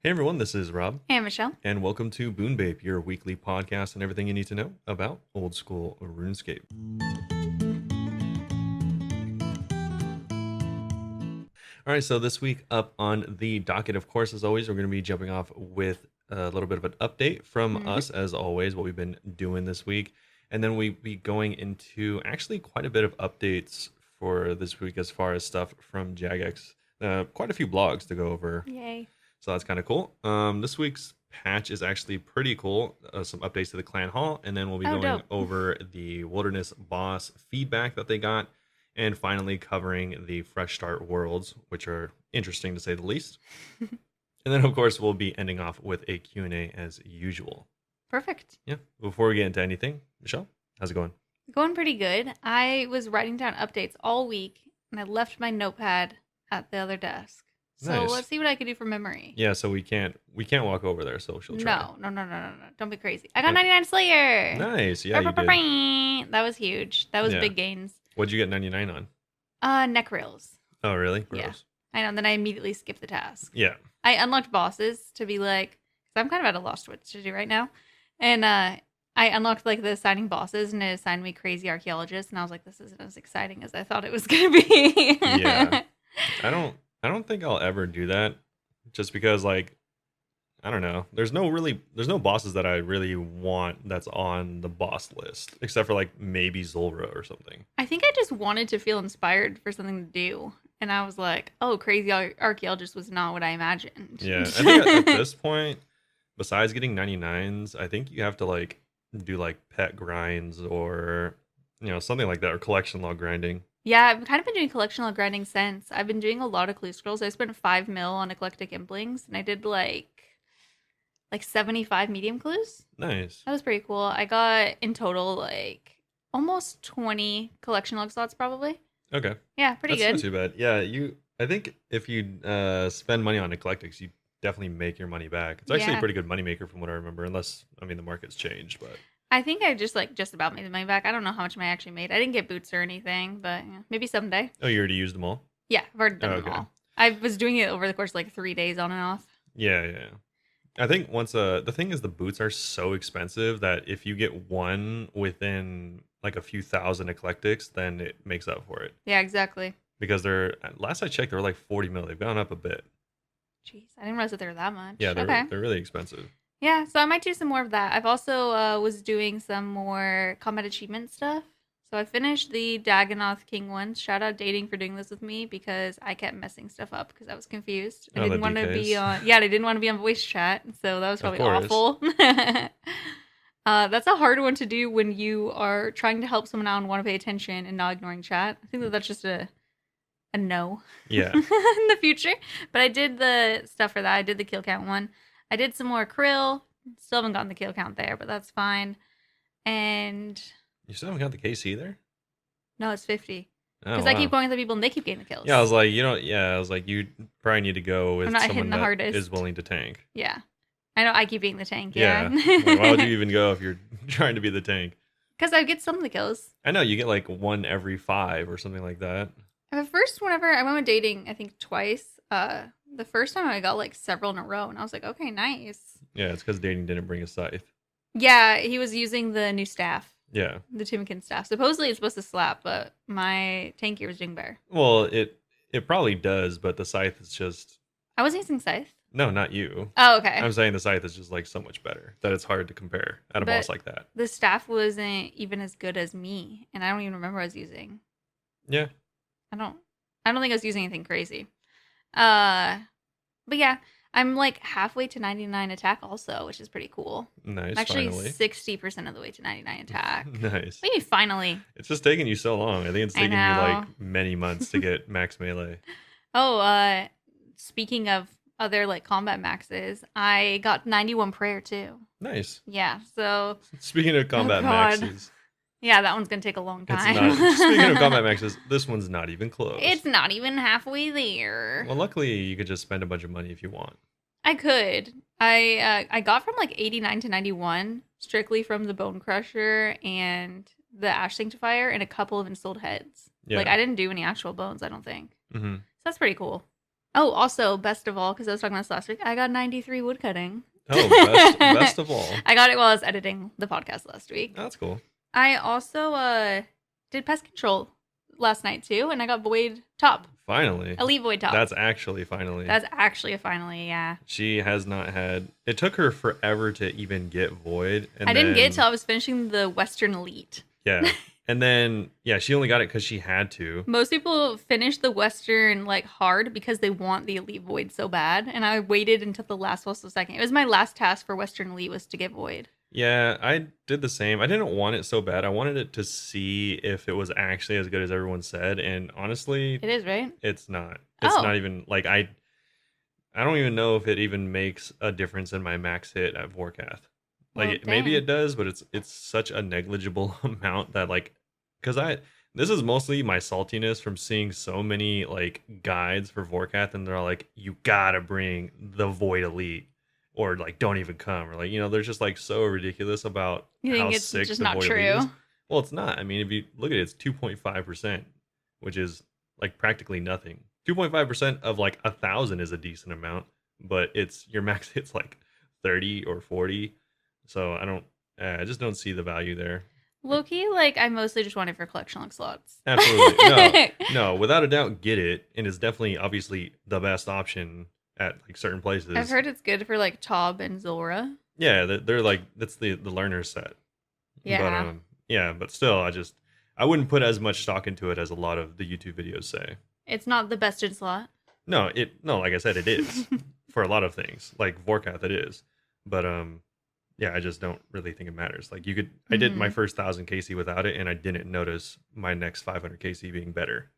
Hey everyone, this is Rob, Hey, Michelle. and welcome to Bunebape, your weekly podcast and everything you need to know about old school RuneScape. All right, so this week up on the docket, of course, as always, we're going to be jumping off with a little bit of an update from us, as always, what we've been doing this week. And then we'll be going into actually quite a bit of updates for this week as far as stuff from Jagex. Quite a few blogs to go over. Yay. So that's kind of cool. This week's patch is actually pretty cool. Some updates to the clan hall, and then we'll be going dope. over the wilderness boss feedback that they got, and finally covering the fresh start worlds, which are interesting to say the least. And then, of course, we'll be ending off with a Q&A as usual. Perfect. Yeah. Before we get into anything, Michelle, how's it going? Going pretty good. I was writing down updates all week, and I left my notepad at the other desk. So Nice. let's see what I can do from memory. Yeah, so we can't walk over there, so she'll try. No. Don't be crazy. I got 99 Slayer. Nice. Yeah, you did. That was huge. That was big gains. What'd you get 99 on? Neck rails. Oh, really? Gross. Yeah. I know. Then I immediately skipped the task. Yeah. I unlocked bosses to be like, because I'm kind of at a loss what to do right now. And I unlocked like the assigning bosses, and it assigned me crazy archaeologists, and I was like, this isn't as exciting as I thought it was gonna be. Yeah. I don't think I'll ever do that, just because, like, I don't know. There's no bosses that I really want that's on the boss list, except for like maybe Zulra or something. I think I just wanted to feel inspired for something to do, and I was like, oh, crazy archaeologist was not what I imagined. Yeah, I think at this point, besides getting 99s, I think you have to like do like pet grinds or something like that, or collection log grinding. Yeah, I've kind of been doing collection log grinding since. I've been doing a lot of clue scrolls. I spent 5 mil on eclectic implings, and I did like 75 medium clues. Nice. That was pretty cool. I got in total like almost 20 collection log slots probably. Okay. Yeah, pretty good. That's not too bad. Yeah, I think if you spend money on eclectics, you definitely make your money back. It's actually a pretty good moneymaker from what I remember, unless, I mean, the market's changed, but I think I just about made the money back. I don't know how much I actually made. I didn't get boots or anything, but maybe someday. Oh, you already used them all? Yeah, I've already done them all. I was doing it over the course of like 3 days on and off. Yeah. I think once the thing is, the boots are so expensive that if you get one within like a few thousand eclectics, then it makes up for it. Yeah, exactly. Because last I checked, they were like 40 mil. They've gone up a bit. Jeez, I didn't realize that they were that much. Yeah, they're really expensive. Yeah, so I might do some more of that. I've also was doing some more combat achievement stuff. So I finished the Dagonoth King one. Shout out Dating for doing this with me, because I kept messing stuff up because I was confused. I didn't want to be on. Yeah, I didn't want to be on voice chat, so that was probably awful. That's a hard one to do when you are trying to help someone out and want to pay attention and not ignoring chat. I think that's just a no. Yeah. In the future, but I did the stuff for that. I did the kill count one. I did some more krill. Still haven't gotten the kill count there, but that's fine. And you still haven't got the KC there? No, it's 50. Because I keep going with the people and they keep getting the kills. Yeah, I was like, you probably need to go with someone that is willing to tank. Yeah. I know, I keep being the tank, yeah. Like, why would you even go if you're trying to be the tank? Because I get some of the kills. I know, you get like 1 every 5 or something like that. At first, whenever I went with Dating, I think twice, the first time I got like several in a row, and I was like, okay, nice. Yeah, it's because Dating didn't bring a scythe. Yeah, he was using the new staff. Yeah. The Timikin staff. Supposedly it's supposed to slap, but my tank gear was doing better. Well, it probably does, but the scythe is just... I wasn't using scythe. No, not you. Oh, okay. I'm saying the scythe is just like so much better that it's hard to compare at a boss like that. The staff wasn't even as good as me, and I don't even remember what I was using. Yeah. I don't think I was using anything crazy. But yeah, I'm like halfway to 99 attack also, which is pretty cool. Nice. Actually, finally. 60% of the way to 99 attack. Nice. Maybe finally. It's just taking you so long. I think it's taking you like many months to get max melee. Oh, speaking of other like combat maxes, I got 91 prayer too. Nice. Yeah, so speaking of combat maxes. Yeah, that one's gonna take a long time. Speaking of combat maxes, this one's not even close. It's not even halfway there. Well, luckily you could just spend a bunch of money if you want. I could. I got from like 89 to 91 strictly from the Bone Crusher and the Ash Sanctifier and a couple of installed heads. Yeah. Like I didn't do any actual bones, I don't think. Mm-hmm. So that's pretty cool. Oh, also, best of all, because I was talking about this last week, I got 93 woodcutting. Oh, best of all. I got it while I was editing the podcast last week. That's cool. I also did pest control last night too, and I got void top. Finally. Elite void top. That's actually finally. That's actually a finally, yeah. She has not had. It took her forever to even get void. And I didn't get it till I was finishing the Western Elite. Yeah. And then, yeah, she only got it because she had to. Most people finish the Western like hard because they want the Elite Void so bad, and I waited until the last second. It was my last task for Western Elite was to get Void. Yeah, I did the same. I didn't want it so bad. I wanted it to see if it was actually as good as everyone said, and honestly, it is, right? It's not. It's not even like I don't even know if it even makes a difference in my max hit at Vorkath. Like maybe it does, but it's such a negligible amount that like because this is mostly my saltiness from seeing so many like guides for Vorkath and they're all like you gotta bring the Void Elite or like don't even come or like they're just like so ridiculous about how it's sick just the not Void true. Elite is. Well, it's not. I mean, if you look at it, it's 2.5%, which is like practically nothing. 2.5% of like 1,000 is a decent amount, but it's your max hits like 30 or 40. So I just don't see the value there. Low-key, like I mostly just want it for collection log slots. Absolutely. No, without a doubt, get it. And it's definitely obviously the best option at like certain places. I've heard it's good for like Taub and Zora. Yeah, they're like, that's the learner set. Yeah. But but still, I wouldn't put as much stock into it as a lot of the YouTube videos say. It's not the best in slot. No, like I said, it is for a lot of things. Like Vorkath, it is. But yeah, I just don't really think it matters. Like I did my first 1,000 KC without it, and I didn't notice my next 500 KC being better.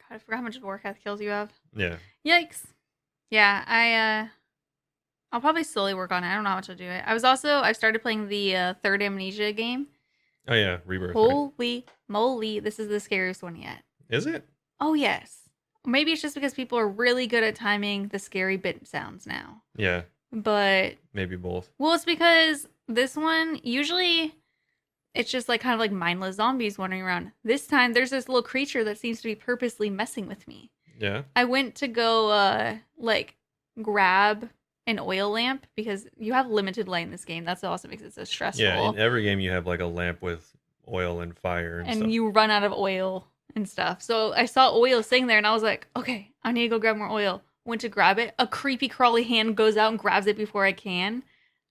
God, I forgot how much Vorkath kills you have. Yeah. Yikes. Yeah, I'll probably slowly work on it. I don't know how much I'll do it. I started playing the third Amnesia game. Oh yeah, Rebirth. Holy moly, this is the scariest one yet. Is it? Oh yes. Maybe it's just because people are really good at timing the scary bit sounds now. Yeah. But maybe both. Well, it's because this one usually it's just like kind of like mindless zombies wandering around. This time there's this little creature that seems to be purposely messing with me. Yeah. I went to go like grab an oil lamp because you have limited light in this game. That's what also makes it so stressful. Yeah, in every game you have like a lamp with oil and fire and stuff. You run out of oil and stuff. So I saw oil sitting there and I was like, okay, I need to go grab more oil. Went to grab it. A creepy crawly hand goes out and grabs it before I can.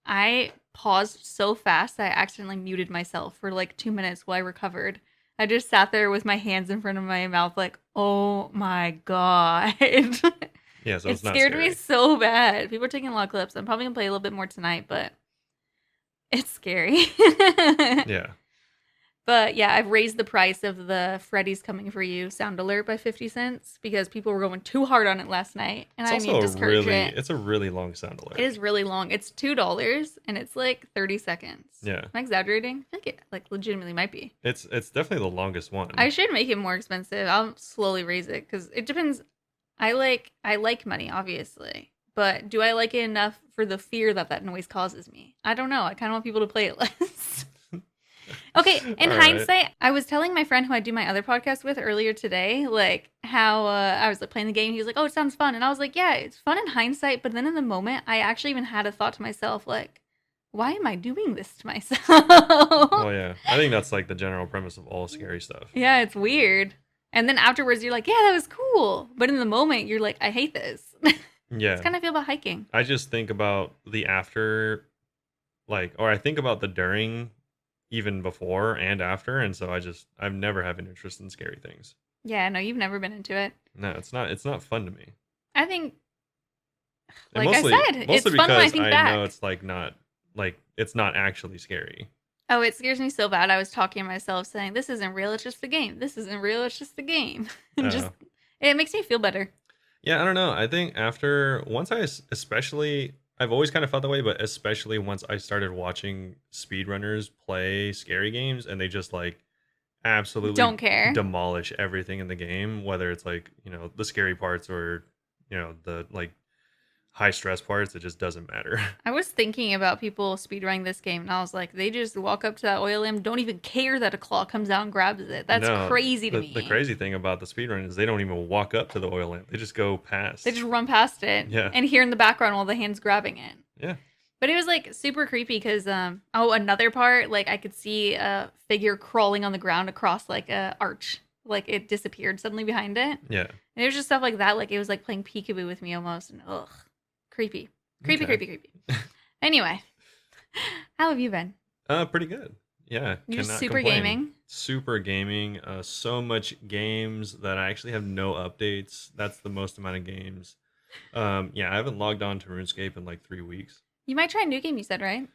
I paused so fast that I accidentally muted myself for like 2 minutes while I recovered. I just sat there with my hands in front of my mouth like, oh my God. Yeah, so it it's not scared scary. me so bad. People are taking a lot of clips. I'm probably going to play a little bit more tonight, but it's scary. Yeah. But yeah, I've raised the price of the Freddy's Coming For You sound alert by 50 cents because people were going too hard on it last night. And I need to discourage it. It's a really long sound alert. It is really long. It's $2 and it's like 30 seconds. Yeah. Am I exaggerating? I think it like legitimately might be. It's definitely the longest one. I should make it more expensive. I'll slowly raise it because it depends. I like money, obviously. But do I like it enough for the fear that noise causes me? I don't know. I kind of want people to play it less. Okay, in hindsight, I was telling my friend who I do my other podcast with earlier today, like how I was like playing the game. He was like, "Oh, it sounds fun," and I was like, "Yeah, it's fun in hindsight." But then in the moment, I actually even had a thought to myself, like, "Why am I doing this to myself?" Well, yeah, I think that's like the general premise of all scary stuff. Yeah, it's weird. And then afterwards, you're like, "Yeah, that was cool," but in the moment, you're like, "I hate this." Yeah, it's kind of feel about hiking. I just think about the after, or I think about the during. Even before and after, and so I've never had an interest in scary things. Yeah, no, you've never been into it. No, it's not fun to me. I think, like I said, it's fun when I think back. I know it's it's not actually scary. Oh, it scares me so bad. I was talking to myself saying, "This isn't real. It's just a game. This isn't real. It's just a game." And it makes me feel better. Yeah, I don't know. I think once I've always kind of felt that way, but especially once I started watching speedrunners play scary games and they just like absolutely don't care, demolish everything in the game, whether it's like, the scary parts or, the like, high stress parts, it just doesn't matter. I was thinking about people speedrunning this game, and I was like, they just walk up to that oil lamp, don't even care that a claw comes out and grabs it. That's No, crazy to the me. crazy thing about the speedrun is they don't even walk up to the oil lamp. They just go past. They just run past it Yeah. and hear in the background while the hand's grabbing it. Yeah. But it was like super creepy because another part, like I could see a figure crawling on the ground across like a arch, like it disappeared suddenly behind it. Yeah. And it was just stuff like that, like it was like playing peekaboo with me almost, and creepy. Anyway, how have you been? Pretty good. Yeah. You're just cannot super complain. gaming. Super gaming. So much games that I actually have no updates. That's the most amount of games. Yeah, I haven't logged on to RuneScape in like 3 weeks. You might try a new game, you said, right?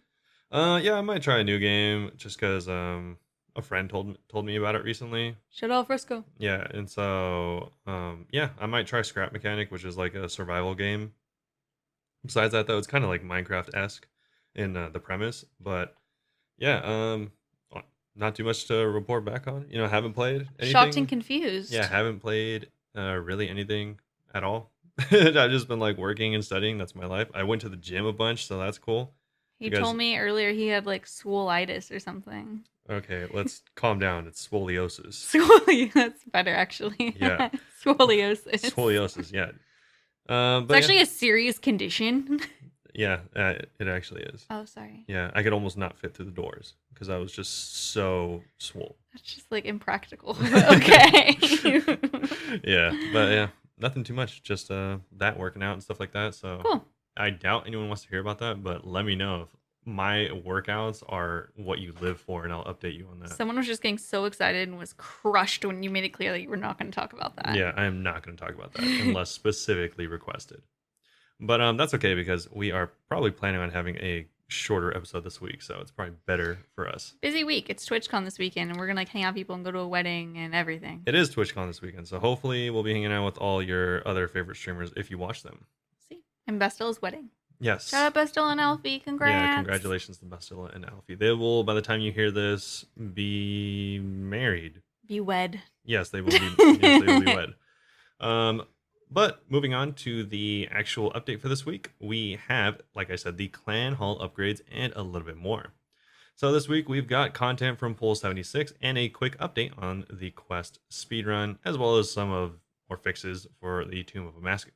Yeah, I might try a new game just because a friend told me about it recently. Shut off Frisco. Yeah, and so yeah, I might try Scrap Mechanic, which is like a survival game. Besides that, though, it's kind of like Minecraft-esque in the premise, but yeah, not too much to report back on. You know, haven't played anything. Shocked and confused. Yeah, haven't played really anything at all. I've just been like working and studying. That's my life. I went to the gym a bunch, so that's cool. He told me earlier he had like swolitis or something. Okay, let's calm down. It's scoliosis. That's better, actually. Yeah. Scoliosis. Scoliosis, yeah. It's actually a serious condition. Yeah, it actually is. Oh, sorry. Yeah, I could almost not fit through the doors because I was just so swole. That's just like impractical. Okay. Yeah, but yeah, nothing too much. Just that working out and stuff like that. So Cool. I doubt anyone wants to hear about that, but let me know if my workouts are what you live for, and I'll update you on that. Someone was just getting so excited and was crushed when you made it clear that you were not going to talk about that. Yeah, I am not going to talk about that unless specifically requested. But that's okay because we are probably planning on having a shorter episode this week, so it's probably better for us. Busy week. It's TwitchCon this weekend, and we're gonna like hang out with people and go to a wedding and everything. It is TwitchCon this weekend, so hopefully we'll be hanging out with all your other favorite streamers if you watch them. See, and Bestilla's wedding. Yes. Shout out Bestilla and Alfie. Congrats. Yeah, congratulations to Bastilla and Alfie. They will, by the time you hear this, be married. Be wed. Yes, they will be. Yes, they will be wed. But moving on to the actual update for this week, we have, like I said, the clan hall upgrades and a little bit more. So this week we've got content from Pool 76 and a quick update on the quest speedrun, as well as some of more fixes for the Tomb of a Mask.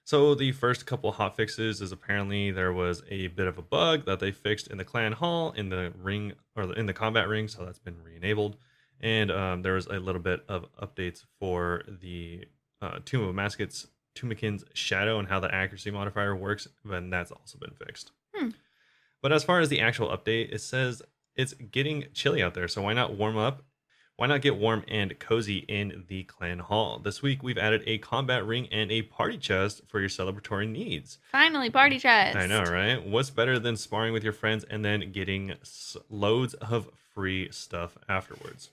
So the first couple hot fixes is apparently there was a bit of a bug that they fixed in the clan hall in the ring or in the combat ring, so that's been re-enabled. And there was a little bit of updates for the Tomb of Masket's Tumakin's Shadow and how the accuracy modifier works, and that's also been fixed. But as far as the actual update, it says it's getting chilly out there, so why not warm up? Why not get warm and cozy in the clan hall? This week, we've added a combat ring and a party chest for your celebratory needs. Finally, party chest. I know, right? What's better than sparring with your friends and then getting loads of free stuff afterwards?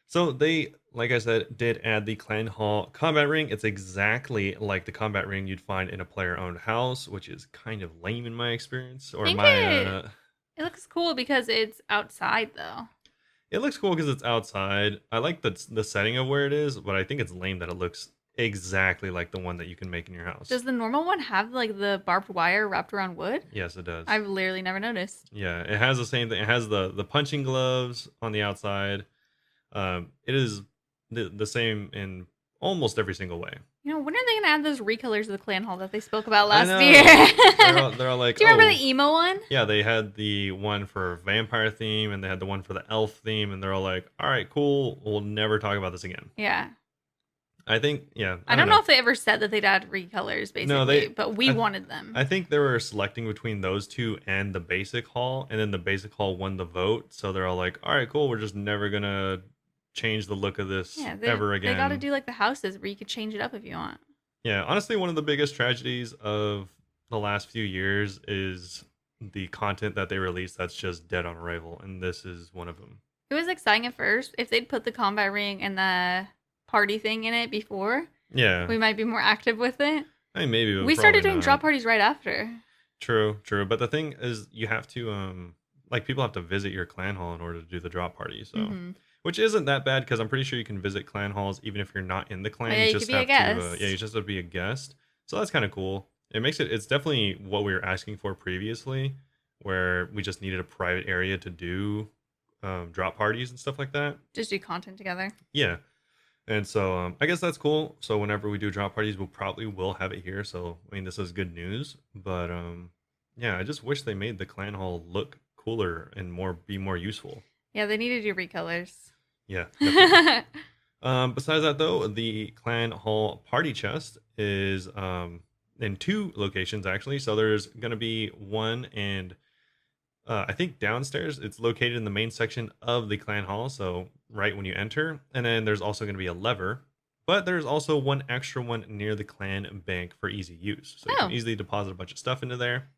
So they, like I said, did add the clan hall combat ring. It's exactly like the combat ring you'd find in a player-owned house, which is kind of lame in my experience. Or It looks cool because it's outside, though. It looks cool because it's outside. I like the setting of where it is, but I think it's lame that it looks exactly like the one that you can make in your house. Does the normal one have like the barbed wire wrapped around wood? Yes, it does. I've literally never noticed. Yeah, it has the same thing. It has the punching gloves on the outside. It is the same in almost every single way. You know, when are they going to add those recolors of the clan hall that they spoke about I last know. year? They're all like, do you remember oh. the emo one? Yeah, they had the one for vampire theme and they had the one for the elf theme, and they're all like, all right, cool, we'll never talk about this again. Yeah. I think, yeah. I don't know if they ever said that they'd add recolors, basically, but we wanted them. I think they were selecting between those two and the basic hall, and then the basic hall won the vote, so they're all like, all right, cool, we're just never going to change the look of this ever again. They got to do like the houses where you could change it up if you want. Yeah, honestly, one of the biggest tragedies of the last few years is the content that they release that's just dead on arrival, and this is one of them. It was exciting at first. If they'd put the combat ring and the party thing in it before, yeah, we might be more active with it. I mean, maybe we started doing drop parties right after. True. But the thing is, you have to like people have to visit your clan hall in order to do the drop party. So which isn't that bad because I'm pretty sure you can visit clan halls even if you're not in the Oh, clan. yeah, You you could just be a have to, yeah, you guest. just have to be a guest. So that's kind of cool. It's definitely what we were asking for previously, where we just needed a private area to do drop parties and stuff like that. Just do content together. Yeah. And so I guess that's cool. So whenever we do drop parties, we'll probably will have it here. So I mean, this is good news. But yeah, I just wish they made the clan hall look cooler and be more useful. Yeah, they need to do recolors. Yeah, definitely. Besides that, though, the clan hall party chest is in two locations actually. So there's gonna be one, and I think downstairs. It's located in the main section of the clan hall, so right when you enter. And then there's also going to be a lever, but there's also one extra one near the clan bank for easy use. So you can Oh, easily deposit a bunch of stuff into there.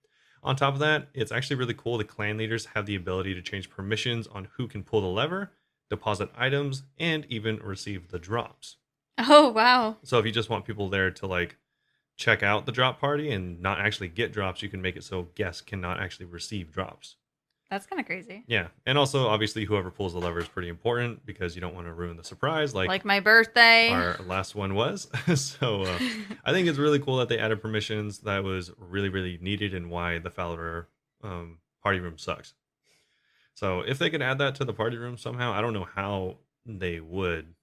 On top of that, it's actually really cool. The clan leaders have the ability to change permissions on who can pull the lever, deposit items, and even receive the drops. oh, wow. So if you just want people there to like check out the drop party and not actually get drops, you can make it so guests cannot actually receive drops. That's kind of crazy. Yeah, and also obviously whoever pulls the lever is pretty important because you don't want to ruin the surprise like Like my birthday. our last one was. So I think it's really cool that they added permissions. That was really really needed, and why the Fowler party room sucks. So if they could add that to the party room somehow, I don't know how they would.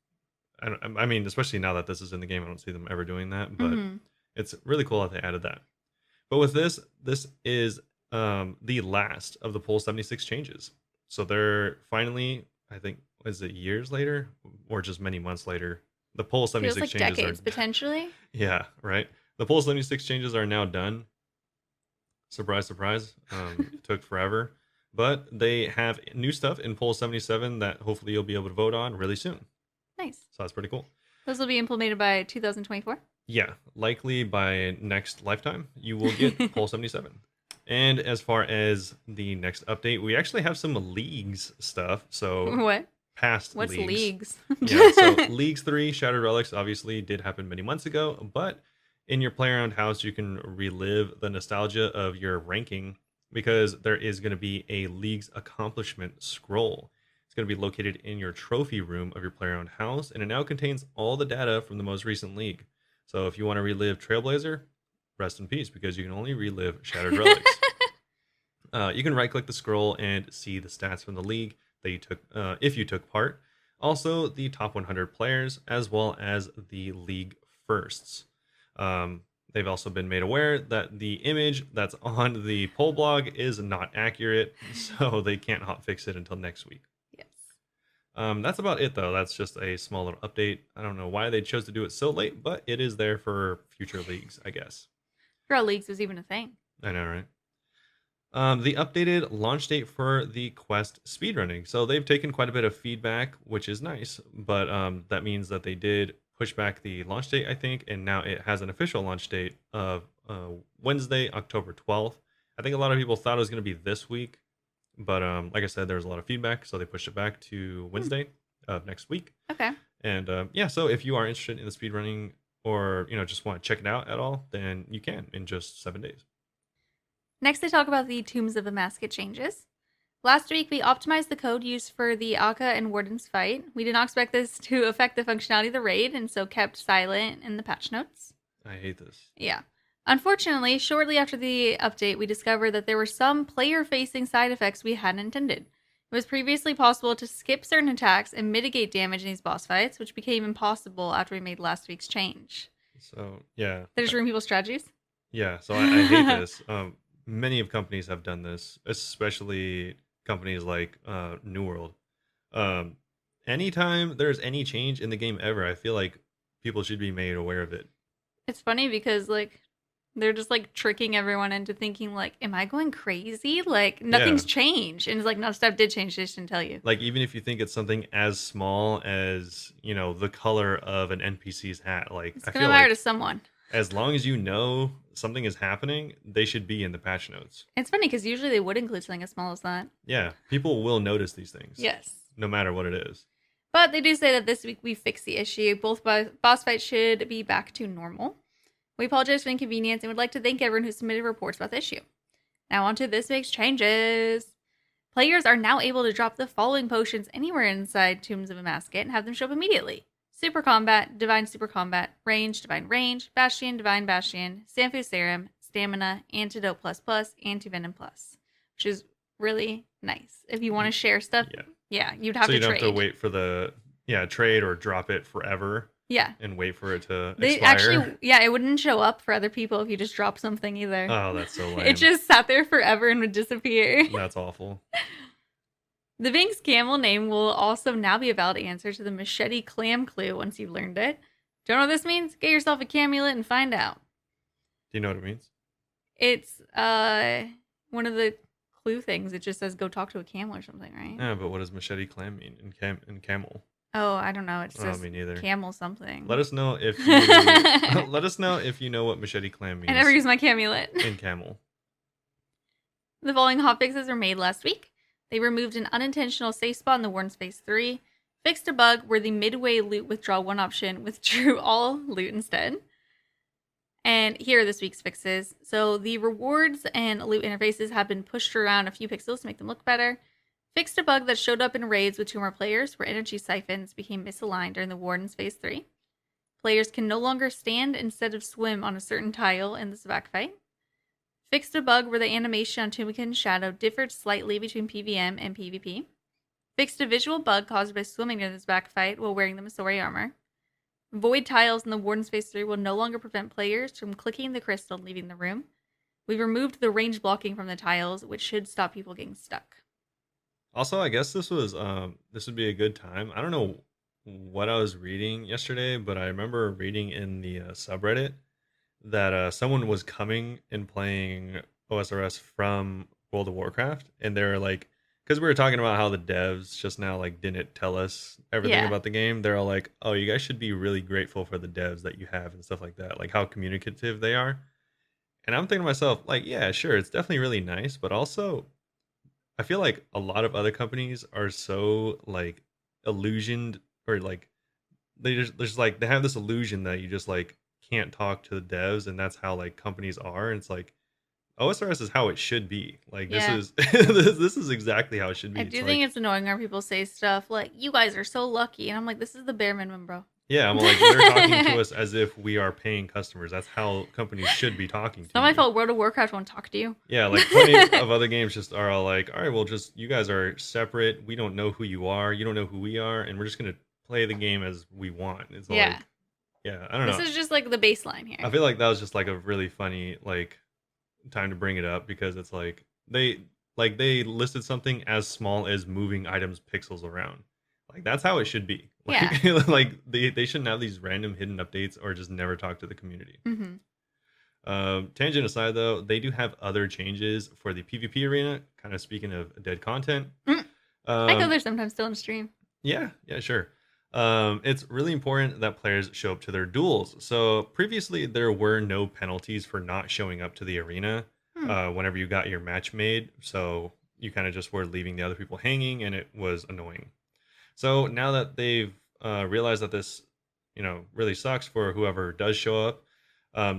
I mean, especially now that this is in the game, I don't see them ever doing that. But Hmm. it's really cool that they added that. But with this is the last of the Poll 76 changes. So they're finally, I think, is it years later or just many months later? The Poll Feels 76 like changes are, decades, potentially. yeah, right. The Poll 76 changes are now done. Surprise, surprise. It took forever. But they have new stuff in Poll 77 that hopefully you'll be able to vote on really soon. Nice. So that's pretty cool. Those will be implemented by 2024. Yeah, likely by next lifetime, you will get Poll 77. And as far as the next update, we actually have some leagues stuff. So What? past What's leagues? Yeah, so Leagues 3 Shattered Relics obviously did happen many months ago, but in your play around house, you can relive the nostalgia of your ranking because there is going to be a League's accomplishment scroll. It's going to be located in your trophy room of your play around house, and it now contains all the data from the most recent league. So if you want to relive Trailblazer, rest in peace because you can only relive Shattered Relics. You can right click the scroll and see the stats from the league that you took if you took part. Also, the top 100 players as well as the league firsts. They've also been made aware that the image that's on the poll blog is not accurate, so they can't hotfix it until next week. Yes. That's about it, though. That's just a small little update. I don't know why they chose to do it so late, but it is there for future leagues, I guess. Girl leagues was even a thing. I know, right? The updated launch date for the Quest speedrunning. So they've taken quite a bit of feedback, which is nice, but that means that they did push back the launch date, I think, and now it has an official launch date of Wednesday, October 12th. I think a lot of people thought it was going to be this week, but like I said, there was a lot of feedback, so they pushed it back to Wednesday of next week. Okay. And yeah, so if you are interested in the speedrunning or just want to check it out at all, then you can in just 7 days. Next, they talk about the Tombs of Amasket changes. Last week, we optimized the code used for the Akka and Warden's fight. We did not expect this to affect the functionality of the raid, and so kept silent in the patch notes. I hate this. Yeah. Unfortunately, shortly after the update, we discovered that there were some player-facing side effects we hadn't intended. It was previously possible to skip certain attacks and mitigate damage in these boss fights, which became impossible after we made last week's change. So yeah, They just ruin people's strategies? yeah. So I hate this. Many of companies have done this, especially companies like New World. Anytime there's any change in the game ever, I feel like people should be made aware of it. It's funny because, like, they're just, like, tricking everyone into thinking, like, am I going crazy? Like, nothing's Yeah. changed. And it's like, no, stuff did change, they just didn't tell you. Like even if you think it's something as small as the color of an NPC's hat, like It's I going to feel matter like to someone. as long as you know something is happening, they should be in the patch notes. It's funny because usually they would include something as small as that. Yeah, people will notice these things. Yes. No matter what it is. But they do say that this week we fixed the issue. Both boss fights should be back to normal. We apologize for the inconvenience and would like to thank everyone who submitted reports about the issue. Now on to this week's changes. Players are now able to drop the following potions anywhere inside Tombs of Amasket and have them show up immediately. Super Combat, Divine Super Combat, Range, Divine Range, Bastion, Divine Bastion, Sanfu Serum, Stamina, Antidote Plus Plus, Anti-Venom Plus, which is really nice. If you want to share stuff, yeah, you'd have so to you'd trade. have to wait for the trade or drop it forever. Yeah. And wait for it to they expire. Actually, yeah, it wouldn't show up for other people if you just drop something either. Oh, that's so lame. It just sat there forever and would disappear. That's awful. The Vinx camel name will also now be a valid answer to the machete clam clue once you've learned it. Don't know what this means? Get yourself a camulet and find out. Do you know what it means? It's one of the clue things. It just says go talk to a camel or something, right? Yeah, but what does machete clam mean in camel? Oh, I don't know. It says me neither. Camel something. Let us know if you let us know if you know what machete clam means. I never use my camulet. In camel. The following hotfixes were made last week. They removed an unintentional safe spot in the Warden's Phase 3, fixed a bug where the midway loot withdraw one option withdrew all loot instead. And here are this week's fixes. So the rewards and loot interfaces have been pushed around a few pixels to make them look better. Fixed a bug that showed up in raids with 2 more players where energy siphons became misaligned during the Warden's Phase 3. Players can no longer stand instead of swim on a certain tile in this back fight. Fixed a bug where the animation on Tumikin's shadow differed slightly between PvM and PvP. Fixed a visual bug caused by swimming in this back fight while wearing the Masori armor. Void tiles in the Warden's Phase 3 will no longer prevent players from clicking the crystal and leaving the room. We removed the range blocking from the tiles, which should stop people getting stuck. Also, I guess this would be a good time. I don't know what I was reading yesterday, but I remember reading in the subreddit that someone was coming and playing OSRS from World of Warcraft, and they're like, because we were talking about how the devs just now like didn't tell us everything about the game. They're all like, "Oh, you guys should be really grateful for the devs that you have and stuff like that, like how communicative they are." And I'm thinking to myself, like, yeah, sure, it's definitely really nice, but also I feel like a lot of other companies are so like illusioned, or like they have this illusion that you just like can't talk to the devs, and that's how like companies are. And it's like OSRS is how it should be. Like this is this is exactly how it should be. I do think it's annoying when people say stuff like, "You guys are so lucky," and I'm like, "This is the bare minimum, bro." Yeah, I'm like, they're talking to us as if we are paying customers. That's how companies should be talking to It's not my fault World of Warcraft won't talk to you. Yeah, like plenty of other games just are all like, all right, well, just you guys are separate. We don't know who you are. You don't know who we are, and we're just gonna play the game as we want. It's like, yeah, I don't know. This is just like the baseline here. I feel like that was just like a really funny like time to bring it up, because it's like they listed something as small as moving items pixels around. Like that's how it should be. Like, like they shouldn't have these random hidden updates or just never talk to the community. Tangent aside, though, they do have other changes for the PvP arena. Kind of speaking of dead content, I go there sometimes still in stream. Yeah, sure. It's really important that players show up to their duels. So previously, there were no penalties for not showing up to the arena whenever you got your match made. So you kind of just were leaving the other people hanging, and it was annoying. So now that they've realized that this, really sucks for whoever does show up,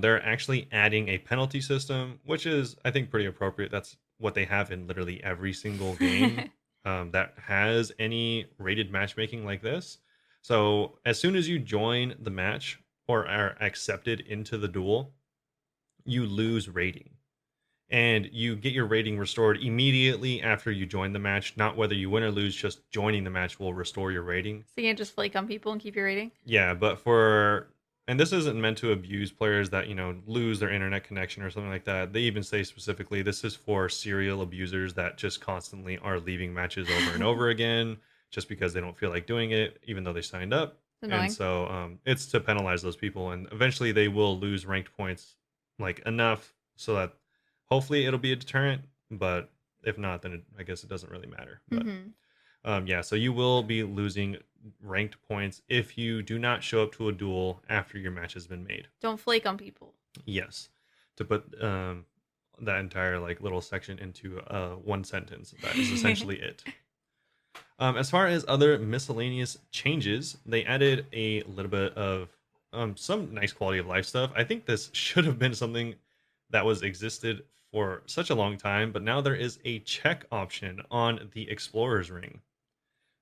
they're actually adding a penalty system, which is, I think, pretty appropriate. That's what they have in literally every single game that has any rated matchmaking like this. So as soon as you join the match or are accepted into the duel, you lose rating. And you get your rating restored immediately after you join the match. Not whether you win or lose, just joining the match will restore your rating. So you can't just flake on people and keep your rating? Yeah, but and this isn't meant to abuse players that, lose their internet connection or something like that. They even say specifically, this is for serial abusers that just constantly are leaving matches over and over again, just because they don't feel like doing it, even though they signed up. Annoying. And so it's to penalize those people. And eventually they will lose ranked points like enough so that hopefully it'll be a deterrent, but if not, then I guess it doesn't really matter. But so you will be losing ranked points if you do not show up to a duel after your match has been made. Don't flake on people. Yes, to put that entire like little section into one sentence, that is essentially it. As far as other miscellaneous changes, they added a little bit of some nice quality of life stuff. I think this should have been something that was existed for such a long time, but now there is a check option on the Explorer's Ring.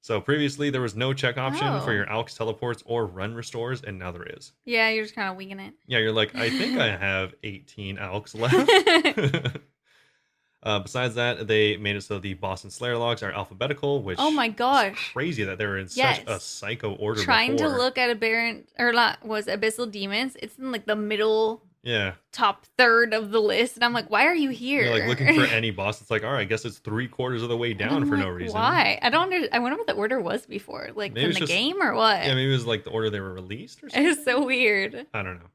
So previously there was no check option for Oh. your Alks teleports or run restores, and now there is. Yeah, you're just kind of winging it. Yeah, you're like, I think I have 18 Alks left. Besides that, they made it so the boss and Slayer logs are alphabetical, which Oh my is gosh. crazy that they were in such a Yes. psycho order Trying to before. look at aberrant or not was abyssal demons. It's in like the middle Yeah, top third of the list, and I'm like, why are you here? you're like looking for any boss. It's like, all right, I guess it's 3/4 of the way And down I'm for like, no reason. why? I don't I wonder what the order was before, like Maybe from it's the just- game or what? Yeah, maybe it was like the order they were released or something. It's so weird. I don't know.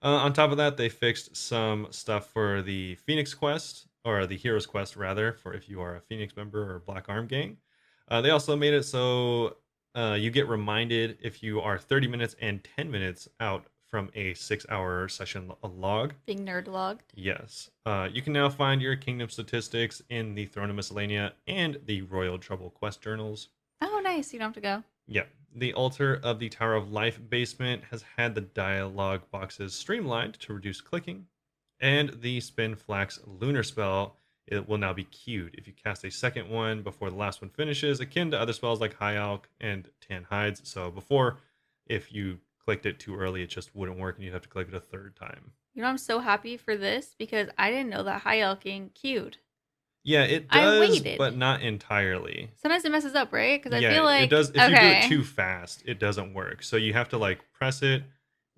On top of that, they fixed some stuff for the Phoenix Quest, or the Heroes Quest rather, for if you are a Phoenix member or Black Arm Gang. They also made it so you get reminded if you are 30 minutes and 10 minutes out from a 6-hour session log. Being nerd logged. Yes. You can now find your kingdom statistics in the Throne of Miscellanea and the Royal Trouble quest journals. Oh, nice. You don't have to go. Yeah. The Altar of the Tower of Life basement has had the dialogue boxes streamlined to reduce clicking. And the Spin Flax Lunar spell, it will now be queued. If you cast a second one before the last one finishes, akin to other spells like High Alk and Tan Hides. So before, if you clicked it too early, it just wouldn't work and you'd have to click it a third time. You know, I'm so happy for this because I didn't know that High Elking queued. Yeah, it I does, waited. but not entirely. Sometimes it messes up, right? Because I Yeah, feel like it does. If okay. you do it too fast, it doesn't work. So you have to like press it,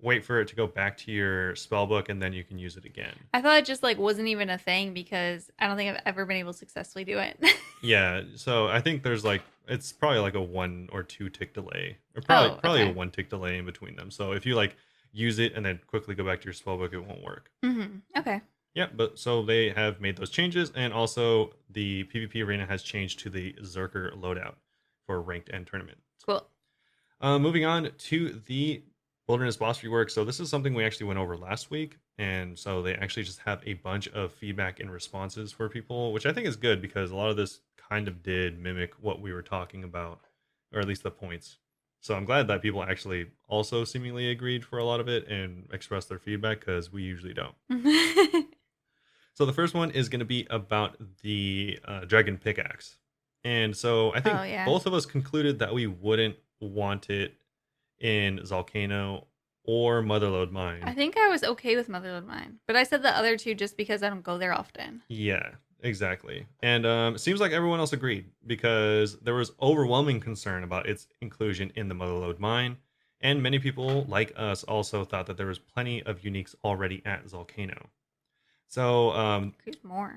wait for it to go back to your spell book, and then you can use it again. I thought it just like wasn't even a thing because I don't think I've ever been able to successfully do it. Yeah, so I think there's like it's probably like a 1 or 2 tick delay, or probably a okay. 1 tick delay in between them. So if you like use it and then quickly go back to your spell book, it won't work. Okay. Yeah, but so they have made those changes, and also the PvP arena has changed to the Zerker loadout for ranked and tournament. Cool. Moving on to the Wilderness boss rework. So this is something we actually went over last week, and so they actually just have a bunch of feedback and responses for people, which I think is good because a lot of this kind of did mimic what we were talking about, or at least the points. So I'm glad that people actually also seemingly agreed for a lot of it and expressed their feedback because we usually don't. So the first one is going to be about the Dragon Pickaxe. And so I think both of us concluded that we wouldn't want it in Zalcano or Motherlode Mine. I think I was okay with Motherlode Mine, but I said the other two just because I don't go there often. Yeah, exactly. And it seems like everyone else agreed because there was overwhelming concern about its inclusion in the Motherlode Mine. And many people, like us, also thought that there was plenty of uniques already at Zalcano. So, who's more?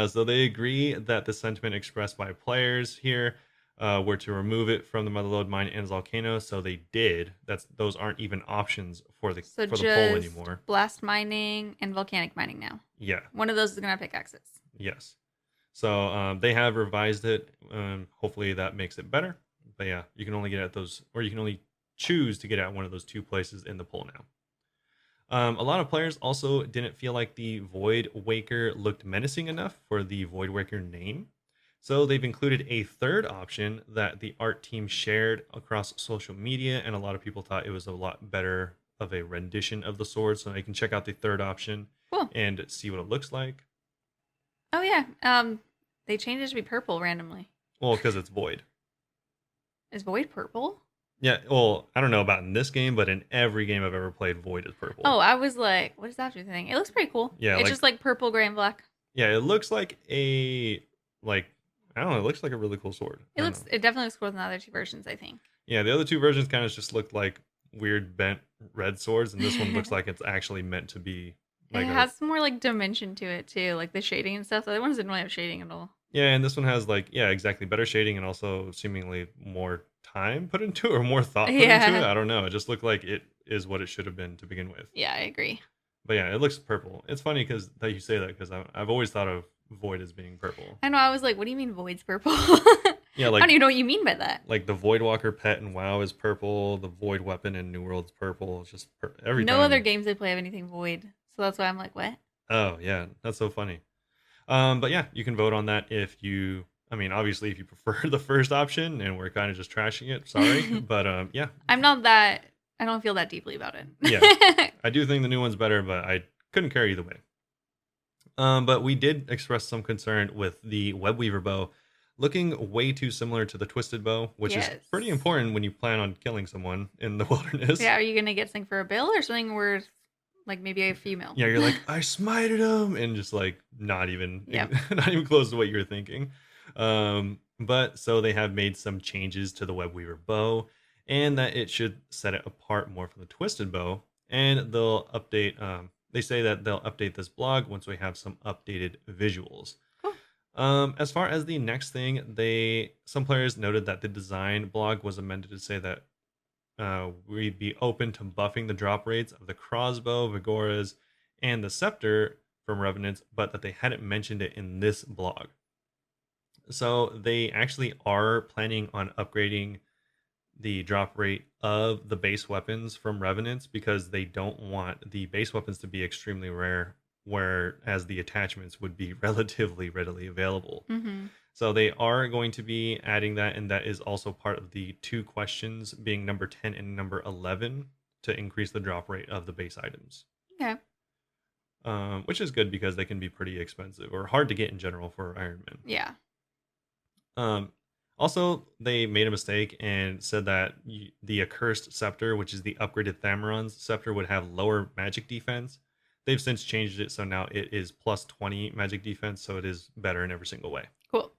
So they agree that the sentiment expressed by players here were to remove it from the Motherlode Mine and Zalcano. So they did. Those aren't even options for the poll anymore. Blast mining and volcanic mining now. Yeah. One of those is gonna have pickaxes. Yes. So they have revised it. Hopefully that makes it better. But yeah, you can only get at those, or you can only choose to get at one of those 2 places in the poll now. A lot of players also didn't feel like the Void Waker looked menacing enough for the Void Waker name. So they've included a third option that the art team shared across social media, and a lot of people thought it was a lot better of a rendition of the sword. So you can check out the third option and see what it looks like. Oh yeah, they changed it to be purple randomly. Well, because it's Void. Is Void purple? Yeah, well, I don't know about in this game, but in every game I've ever played, Void is purple. Oh, I was like, what is that thing? It looks pretty cool. Yeah, it's just like purple, gray, and black. Yeah, it looks like I don't know, it looks like a really cool sword. It definitely looks cooler than the other 2 versions, I think. Yeah, the other 2 versions kind of just looked like weird bent red swords, and this one looks like it's actually meant to be like it has some more like dimension to it too, like the shading and stuff. The other ones didn't really have shading at all. Yeah, and this one has exactly better shading and also seemingly more time put into it or more thought put into it. I don't know. It just looked like it is what it should have been to begin with. Yeah, I agree. But yeah, it looks purple. It's funny that you say that because I've always thought of Void as being purple. I know. I was like, what do you mean Void's purple? Yeah, I don't even know what you mean by that. Like the Voidwalker pet in WoW is purple. The Void weapon in New World's purple. It's just every time. No other games I play have anything Void, so that's why I'm like, what? Oh yeah, that's so funny. But yeah, you can vote on that if you. I mean, obviously, if you prefer the first option, and we're kind of just trashing it, sorry, but yeah. I don't feel that deeply about it. Yeah, I do think the new one's better, but I couldn't care either way. But we did express some concern with the Webweaver bow looking way too similar to the Twisted bow, which is Yes. pretty important when you plan on killing someone in the wilderness. Yeah, are you gonna get something for a bill or something worth like maybe a female? Yeah, you're like, I smited him, and just like not even Yep. not even close to what you're thinking. But so they have made some changes to the Webweaver bow, and that it should set it apart more from the Twisted bow. And they'll update. They say that they'll update this blog once we have some updated visuals. Cool. As far as the next thing, some players noted that the design blog was amended to say that we'd be open to buffing the drop rates of the crossbow, Vigoras, and the scepter from Revenants, but that they hadn't mentioned it in this blog. So they actually are planning on upgrading the drop rate of the base weapons from Revenants because they don't want the base weapons to be extremely rare, whereas the attachments would be relatively readily available. Mm-hmm. So they are going to be adding that, and that is also part of the 2 questions being number 10 and number 11 to increase the drop rate of the base items. Okay. Which is good because they can be pretty expensive or hard to get in general for Iron Man. Yeah. Also, they made a mistake and said that the Accursed Scepter, which is the upgraded Thameron's Scepter, would have lower magic defense. They've since changed it, so now it is plus 20 magic defense, so it is better in every single way. Cool.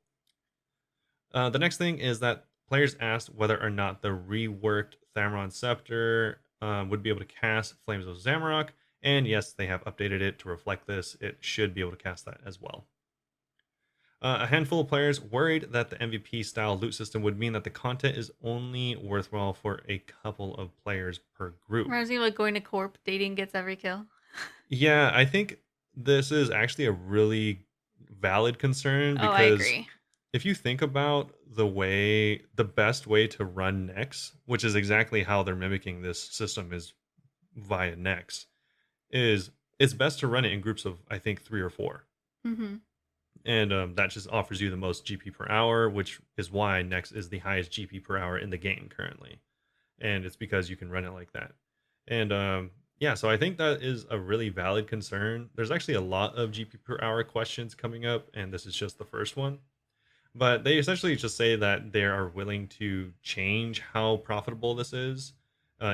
The next thing is that players asked whether or not the reworked Thameron Scepter would be able to cast Flames of Zamorak, and yes, they have updated it to reflect this. It should be able to cast that as well. A handful of players worried that the MVP-style loot system would mean that the content is only worthwhile for a couple of players per group. Reminds me of like going to Corp, dating gets every kill. Yeah, I think this is actually a really valid concern Oh, I because agree. if you think about the best way to run Nex, which is exactly how they're mimicking this system is via Nex, is it's best to run it in groups of, I think, 3 or 4. Mm-hmm. And that just offers you the most GP per hour, which is why Nex is the highest GP per hour in the game currently. And it's because you can run it like that. And yeah, so I think that is a really valid concern. There's actually a lot of GP per hour questions coming up, and this is just the first one. But they essentially just say that they are willing to change how profitable this is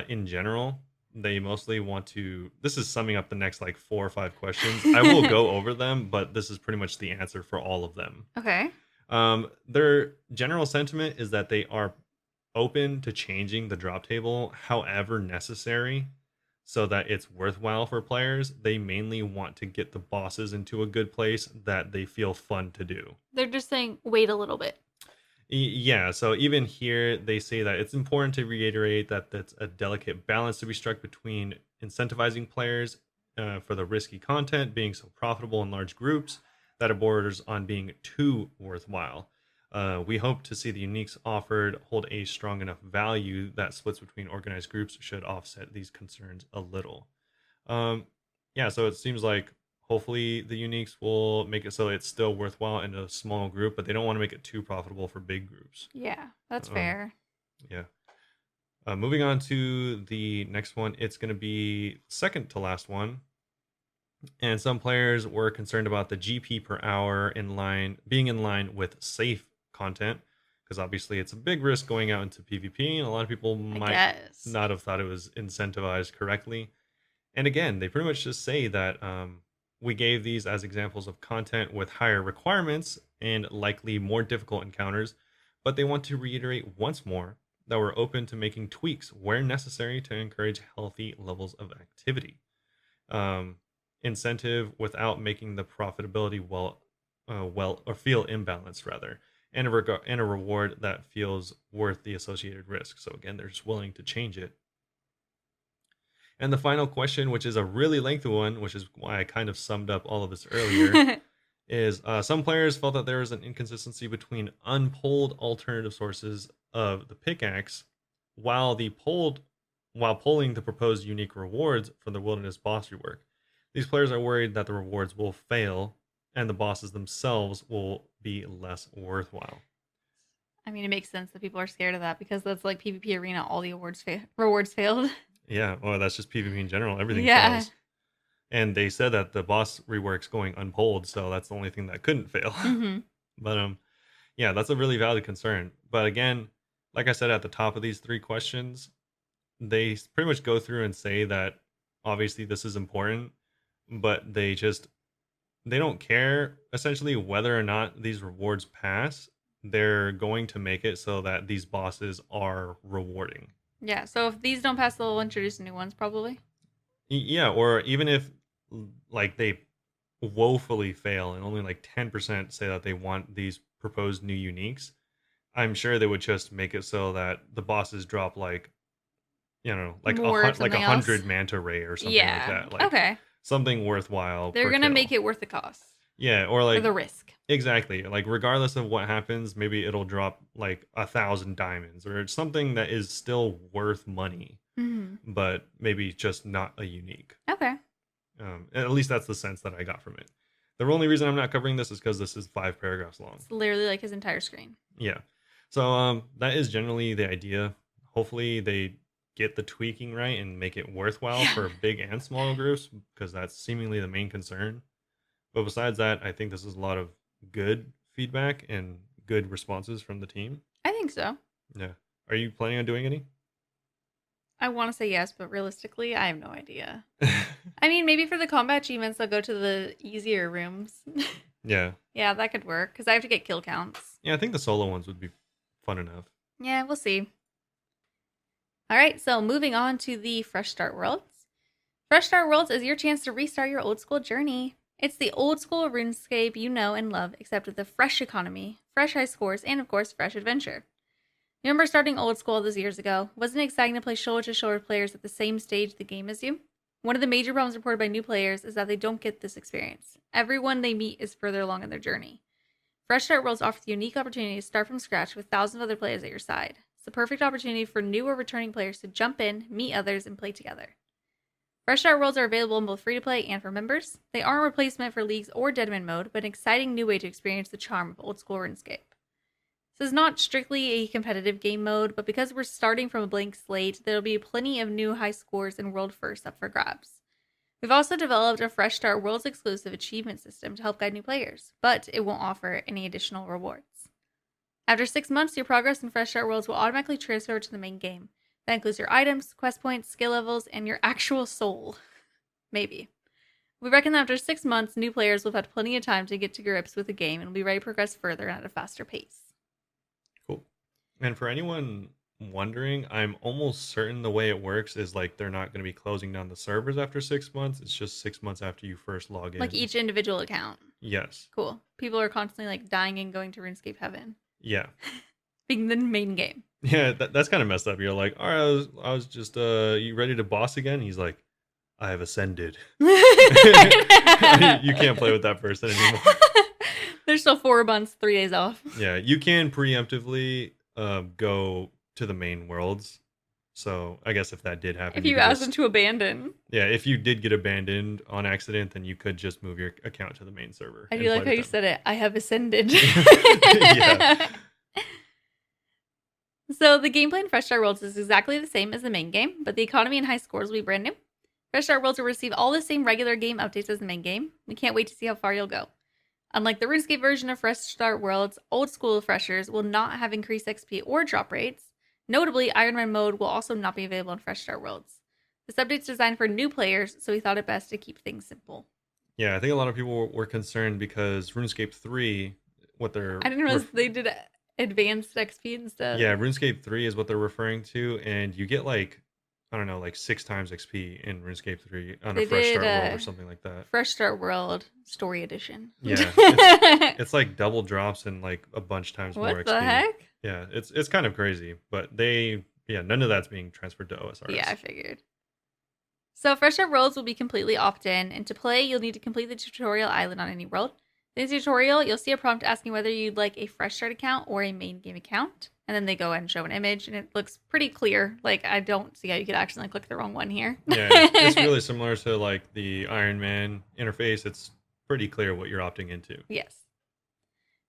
in general. They mostly want to. This is summing up the next like 4 or 5 questions. I will go over them, but this is pretty much the answer for all of them. Okay. Their general sentiment is that they are open to changing the drop table however necessary so that it's worthwhile for players. They mainly want to get the bosses into a good place that they feel fun to do. They're just saying wait a little bit. Yeah, so even here they say that it's important to reiterate that that's a delicate balance to be struck between incentivizing players for the risky content being so profitable in large groups that it borders on being too worthwhile. We hope to see the uniques offered hold a strong enough value that splits between organized groups should offset these concerns a little. Yeah, so it seems like hopefully the uniques will make it so it's still worthwhile in a small group, but they don't want to make it too profitable for big groups. Yeah, that's Um, fair. Yeah. Moving on to the next one, it's going to be second to last one. And some players were concerned about the GP per hour being in line with safe content, because obviously it's a big risk going out into PvP, and a lot of people I might guess. not have thought it was incentivized correctly. And again, they pretty much just say that we gave these as examples of content with higher requirements and likely more difficult encounters, but they want to reiterate once more that we're open to making tweaks where necessary to encourage healthy levels of activity. Um, Incentive without making the profitability or feel imbalanced rather, and a reward that feels worth the associated risk. So again, they're just willing to change it. And the final question, which is a really lengthy one, which is why I kind of summed up all of this earlier, is some players felt that there was an inconsistency between unpolled alternative sources of the pickaxe while polling the proposed unique rewards for the wilderness boss rework. These players are worried that the rewards will fail and the bosses themselves will be less worthwhile. I mean, it makes sense that people are scared of that because that's like PvP arena. All the rewards failed. Yeah, well, that's just PvP in general. Everything Yeah. fails. And they said that the boss rework's going unpolled, so that's the only thing that couldn't fail. Mm-hmm. But yeah, that's a really valid concern. But again, like I said at the top of these three questions, they pretty much go through and say that obviously this is important, but they don't care essentially whether or not these rewards pass. They're going to make it so that these bosses are rewarding. Yeah, so if these don't pass, they'll introduce new ones probably. Yeah, or even if like they woefully fail and only like 10% say that they want these proposed new uniques, I'm sure they would just make it so that the bosses drop like, like More of like something else. 100 manta ray or something like Yeah. that. Like Okay. something worthwhile They're per gonna kill. make it worth the cost. Yeah, or For like the risk. exactly. Like regardless of what happens, maybe it'll drop like 1,000 diamonds or something that is still worth money, Mm-hmm. but maybe just not a unique. Okay. At least that's the sense that I got from it. The only reason I'm not covering this is because this is 5 paragraphs long. It's literally like his entire screen. Yeah. So that is generally the idea. Hopefully they get the tweaking right and make it worthwhile for big and small groups, because that's seemingly the main concern. But besides that, I think this is a lot of good feedback and good responses from the team. I think so. Yeah. Are you planning on doing any? I want to say yes, but realistically, I have no idea. I mean, maybe for the combat achievements, I'll go to the easier rooms. Yeah. Yeah, that could work, because I have to get kill counts. Yeah, I think the solo ones would be fun enough. Yeah, we'll see. All right, so moving on to the Fresh Start Worlds. Fresh Start Worlds is your chance to restart your old school journey. It's the old school RuneScape you know and love, except with a fresh economy, fresh high scores, and of course, fresh adventure. Remember starting old school all those years ago? Wasn't it exciting to play shoulder to shoulder players at the same stage of the game as you? One of the major problems reported by new players is that they don't get this experience. Everyone they meet is further along in their journey. Fresh Start Worlds offers the unique opportunity to start from scratch with thousands of other players at your side. It's the perfect opportunity for new or returning players to jump in, meet others, and play together. Fresh Start Worlds are available in both free-to-play and for members. They aren't a replacement for Leagues or Deadman mode, but an exciting new way to experience the charm of old school RuneScape. This is not strictly a competitive game mode, but because we're starting from a blank slate, there'll be plenty of new high scores and world firsts up for grabs. We've also developed a Fresh Start Worlds exclusive achievement system to help guide new players, but it won't offer any additional rewards. After 6 months, your progress in Fresh Start Worlds will automatically transfer to the main game. That includes your items, quest points, skill levels, and your actual soul. Maybe. We reckon that after 6 months, new players will have had plenty of time to get to grips with the game and will be ready to progress further and at a faster pace. Cool. And for anyone wondering, I'm almost certain the way it works is like they're not going to be closing down the servers after 6 months. It's just 6 months after you first log in. Like each individual account. Yes. Cool. People are constantly like dying and going to RuneScape Heaven. Yeah. Being the main game. Yeah, that's kind of messed up. You're like, all right, I was just, you ready to boss again? He's like, I have ascended. You can't play with that person anymore. There's still 4 months, 3 days off. Yeah, you can preemptively go to the main worlds. So I guess if that did happen, If you ask them to abandon. Yeah, if you did get abandoned on accident, then you could just move your account to the main server. I do like how you said it. I have ascended. Yeah. So the gameplay in Fresh Start Worlds is exactly the same as the main game, but the economy and high scores will be brand new. Fresh Start Worlds will receive all the same regular game updates as the main game. We can't wait to see how far you'll go. Unlike the RuneScape version of Fresh Start Worlds, old school freshers will not have increased XP or drop rates. Notably, Iron Man mode will also not be available in Fresh Start Worlds. This update's designed for new players, so we thought it best to keep things simple. Yeah, I think a lot of people were concerned because RuneScape 3, what they're... I didn't realize they did advanced XP and stuff. Yeah, RuneScape 3 is what they're referring to, and you get like, I don't know, like 6 times XP in RuneScape 3 on a Fresh Start World or something like that. Fresh Start World Story Edition. Yeah, it's like double drops and like a bunch times more XP. What the heck? Yeah, it's kind of crazy, but none of that's being transferred to OSRS. Yeah, I figured. So Fresh Start Worlds will be completely opt-in, and to play, you'll need to complete the tutorial island on any world. In the tutorial, you'll see a prompt asking whether you'd like a Fresh Start account or a main game account, and then they go and show an image, and it looks pretty clear. Like, I don't see how you could accidentally click the wrong one here. Yeah, it's really similar to like the Iron Man interface. It's pretty clear what you're opting into. Yes.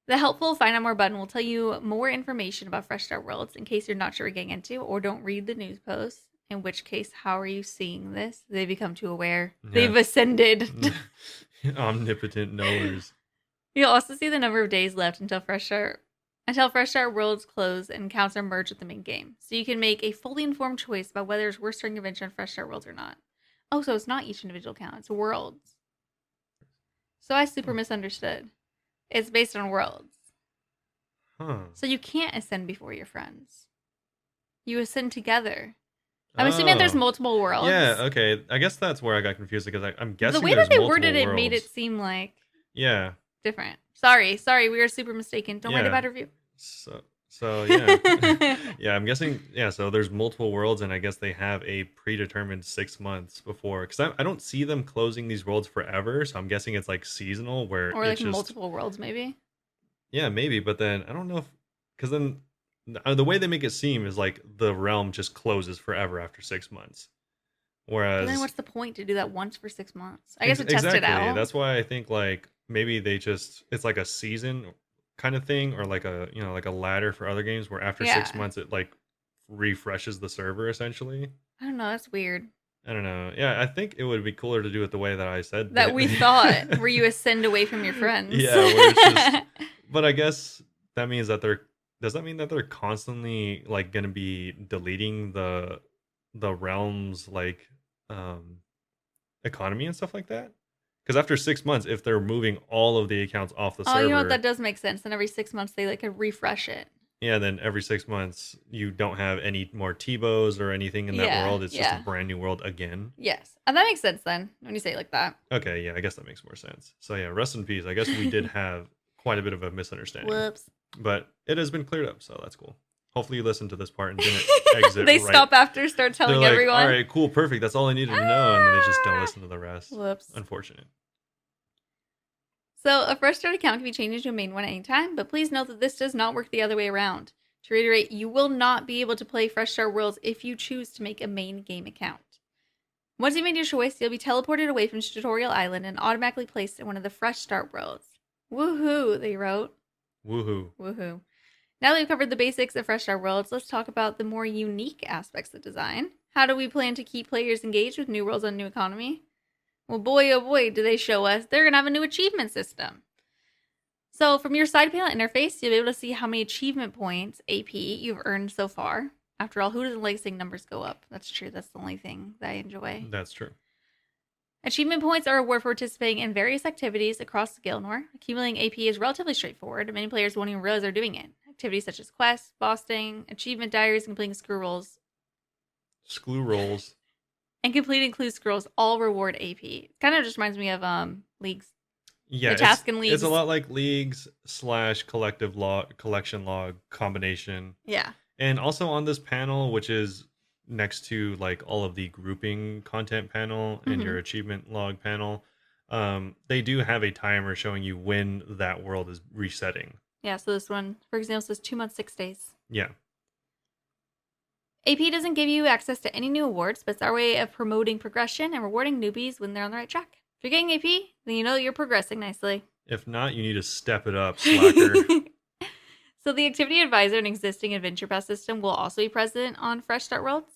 The helpful Find Out More button will tell you more information about Fresh Start Worlds in case you're not sure what you're getting into or don't read the news posts. In which case, how are you seeing this? They become too aware. Yeah. They've ascended. Omnipotent knowers. You'll also see the number of days left until Fresh Start Worlds close and counts are merged with the main game. So you can make a fully informed choice about whether it's worth starting adventure on Fresh Start Worlds or not. Oh, so it's not each individual count, it's worlds. So I super misunderstood. It's based on worlds. Huh. So you can't ascend before your friends. You ascend together. I'm assuming there's multiple worlds. Yeah, okay. I guess that's where I got confused because I'm guessing the way there's that they multiple worded it worlds. made it seem like different. Sorry, we were super mistaken. Don't write a bad review. So yeah. Yeah, I'm guessing, so there's multiple worlds, and I guess they have a predetermined 6 months before, because I don't see them closing these worlds forever, so I'm guessing it's like seasonal, where or it's like just multiple worlds maybe. Yeah, maybe, but then I don't know if, because then the way they make it seem is like the realm just closes forever after 6 months. Whereas, but then what's the point to do that once for 6 months? I guess to test it out. That's why I think like maybe it's like a season kind of thing, or like a like a ladder for other games where after 6 months it like refreshes the server essentially. I don't know. That's weird. I don't know. Yeah, I think it would be cooler to do it the way that I said that we thought, where you ascend away from your friends. Yeah, where it's just. But I guess that means that does that mean that they're constantly like going to be deleting the realm's like economy and stuff like that? Because after 6 months, if they're moving all of the accounts off the server, you know what, that does make sense. Then every 6 months they like could refresh it. Yeah, then every 6 months you don't have any more T-bows or anything in that world. It's just a brand new world again. Yes, and that makes sense then when you say it like that. Okay, yeah, I guess that makes more sense. So yeah, rest in peace. I guess we did have quite a bit of a misunderstanding. Whoops. But it has been cleared up, so that's cool. Hopefully you listened to this part and didn't exit. They stop after, start telling like, everyone. All right, cool, perfect. That's all I needed to know, and then they just don't listen to the rest. Whoops. Unfortunate. So a fresh start account can be changed into a main one at any time, but please note that this does not work the other way around. To reiterate, you will not be able to play Fresh Start Worlds if you choose to make a main game account. Once you made your choice, you'll be teleported away from Tutorial Island and automatically placed in one of the Fresh Start Worlds. Woohoo, they wrote. Woohoo. Now that we've covered the basics of Fresh Start Worlds, let's talk about the more unique aspects of design. How do we plan to keep players engaged with new worlds on New Economy? Well, boy, oh boy, do they show us they're going to have a new achievement system. So from your side panel interface, you'll be able to see how many achievement points, AP, you've earned so far. After all, who doesn't like seeing numbers go up? That's true. That's the only thing that I enjoy. That's true. Achievement points are a reward for participating in various activities across Gilnor. Accumulating AP is relatively straightforward, and many players won't even realize they're doing it. Activities such as quests, bossing, achievement diaries, and completing screw rolls. And completing clue scrolls all reward AP. Kind of just reminds me of leagues. Yeah, the task in leagues. It's a lot like leagues / collective log collection log combination. Yeah. And also on this panel, which is next to like all of the grouping content panel and your achievement log panel, they do have a timer showing you when that world is resetting. Yeah, so this one, for example, says 2 months, 6 days. Yeah. AP doesn't give you access to any new awards, but it's our way of promoting progression and rewarding newbies when they're on the right track. If you're getting AP, then you know you're progressing nicely. If not, you need to step it up, slacker. So the Activity Advisor and existing Adventure Pass system will also be present on Fresh Start Worlds.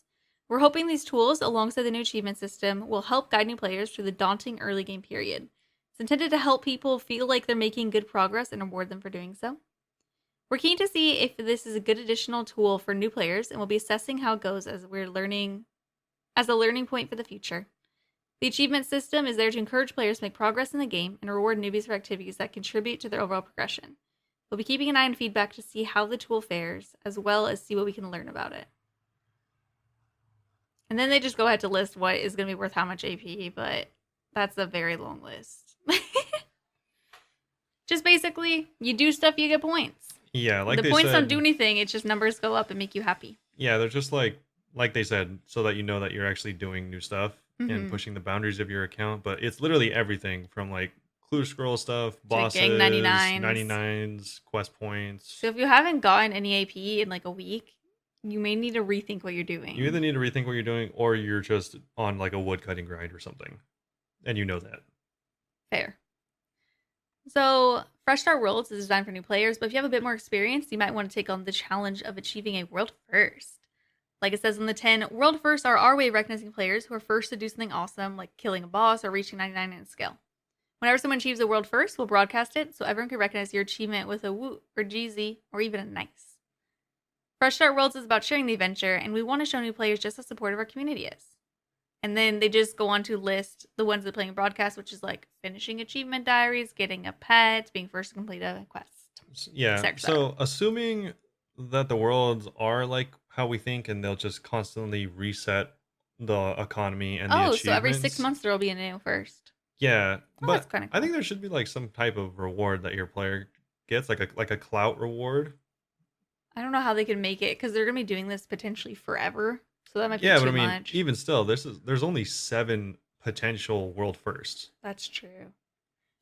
We're hoping these tools, alongside the new achievement system, will help guide new players through the daunting early game period. It's intended to help people feel like they're making good progress and reward them for doing so. We're keen to see if this is a good additional tool for new players, and we'll be assessing how it goes as a learning point for the future. The achievement system is there to encourage players to make progress in the game and reward newbies for activities that contribute to their overall progression. We'll be keeping an eye on feedback to see how the tool fares, as well as see what we can learn about it. And then they just go ahead to list what is going to be worth how much AP, but that's a very long list. Just basically, you do stuff, you get points. Yeah, like the points don't do anything, it's just numbers go up and make you happy. Yeah, they're just like they said, so that you know that you're actually doing new stuff and pushing the boundaries of your account. But it's literally everything from like clue scroll stuff, bosses, 99s, quest points. So if you haven't gotten any AP in like a week, you may need to rethink what you're doing. You either need to rethink what you're doing, or you're just on like a woodcutting grind or something. And you know that. Fair. So Fresh Start Worlds is designed for new players, but if you have a bit more experience, you might want to take on the challenge of achieving a world first. Like it says in the 10, world firsts are our way of recognizing players who are first to do something awesome, like killing a boss or reaching 99 in skill. Whenever someone achieves a world first, we'll broadcast it so everyone can recognize your achievement with a woo or GZ or even a nice. Fresh Start Worlds is about sharing the adventure, and we want to show new players just how supportive our community is. And then they just go on to list the ones that play in broadcast, which is like finishing achievement diaries, getting a pet, being first to complete a quest. Yeah. Etc. So assuming that the worlds are like how we think and they'll just constantly reset the economy and the Oh, so every 6 achievements. months there will be a new first. Yeah, Oh, that's but kind of I cool. think there should be like some type of reward that your player gets, like a clout reward. I don't know how they can make it because they're going to be doing this potentially forever. So that might be Yeah, but I too mean, much. even still, there's only 7 potential world firsts. That's true.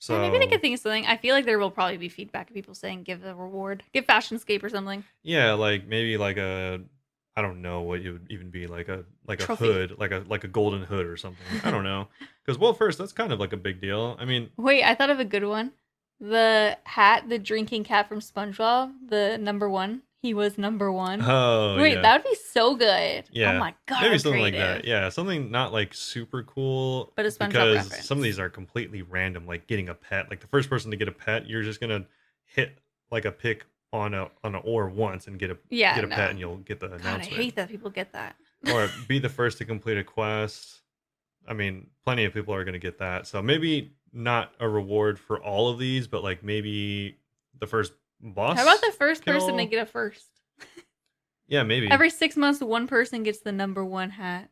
Yeah, maybe they So could think of something. I feel like there will probably be feedback of people saying give a reward. Give Fashionscape or something. yeah, like maybe like a, I don't know what it would even be, like a Trophy. hood, like a golden hood or something. I don't know, because world first, that's kind of like a big deal. I mean, Wait, I thought of a good one. The hat, the drinking cat from SpongeBob, the number one. He was number one. oh Wait, yeah. that would be so good. Oh Yeah, my god, maybe that's something like that. creative. Yeah, something not like super cool But a SpongeBob because some of reference. these are completely random. Like getting a pet. Like the first person to get a pet, you're just gonna hit like a pick on a ore once and Yeah, get a pet, no. and you'll get the God, I announcement. hate that people get that. Or be the first to complete a quest. I mean, plenty of people are gonna get that. So maybe not a reward for all of these, but like maybe the first How about boss the first person to kill. get a first? Yeah, maybe. Every 6 months, one person gets the number one hat.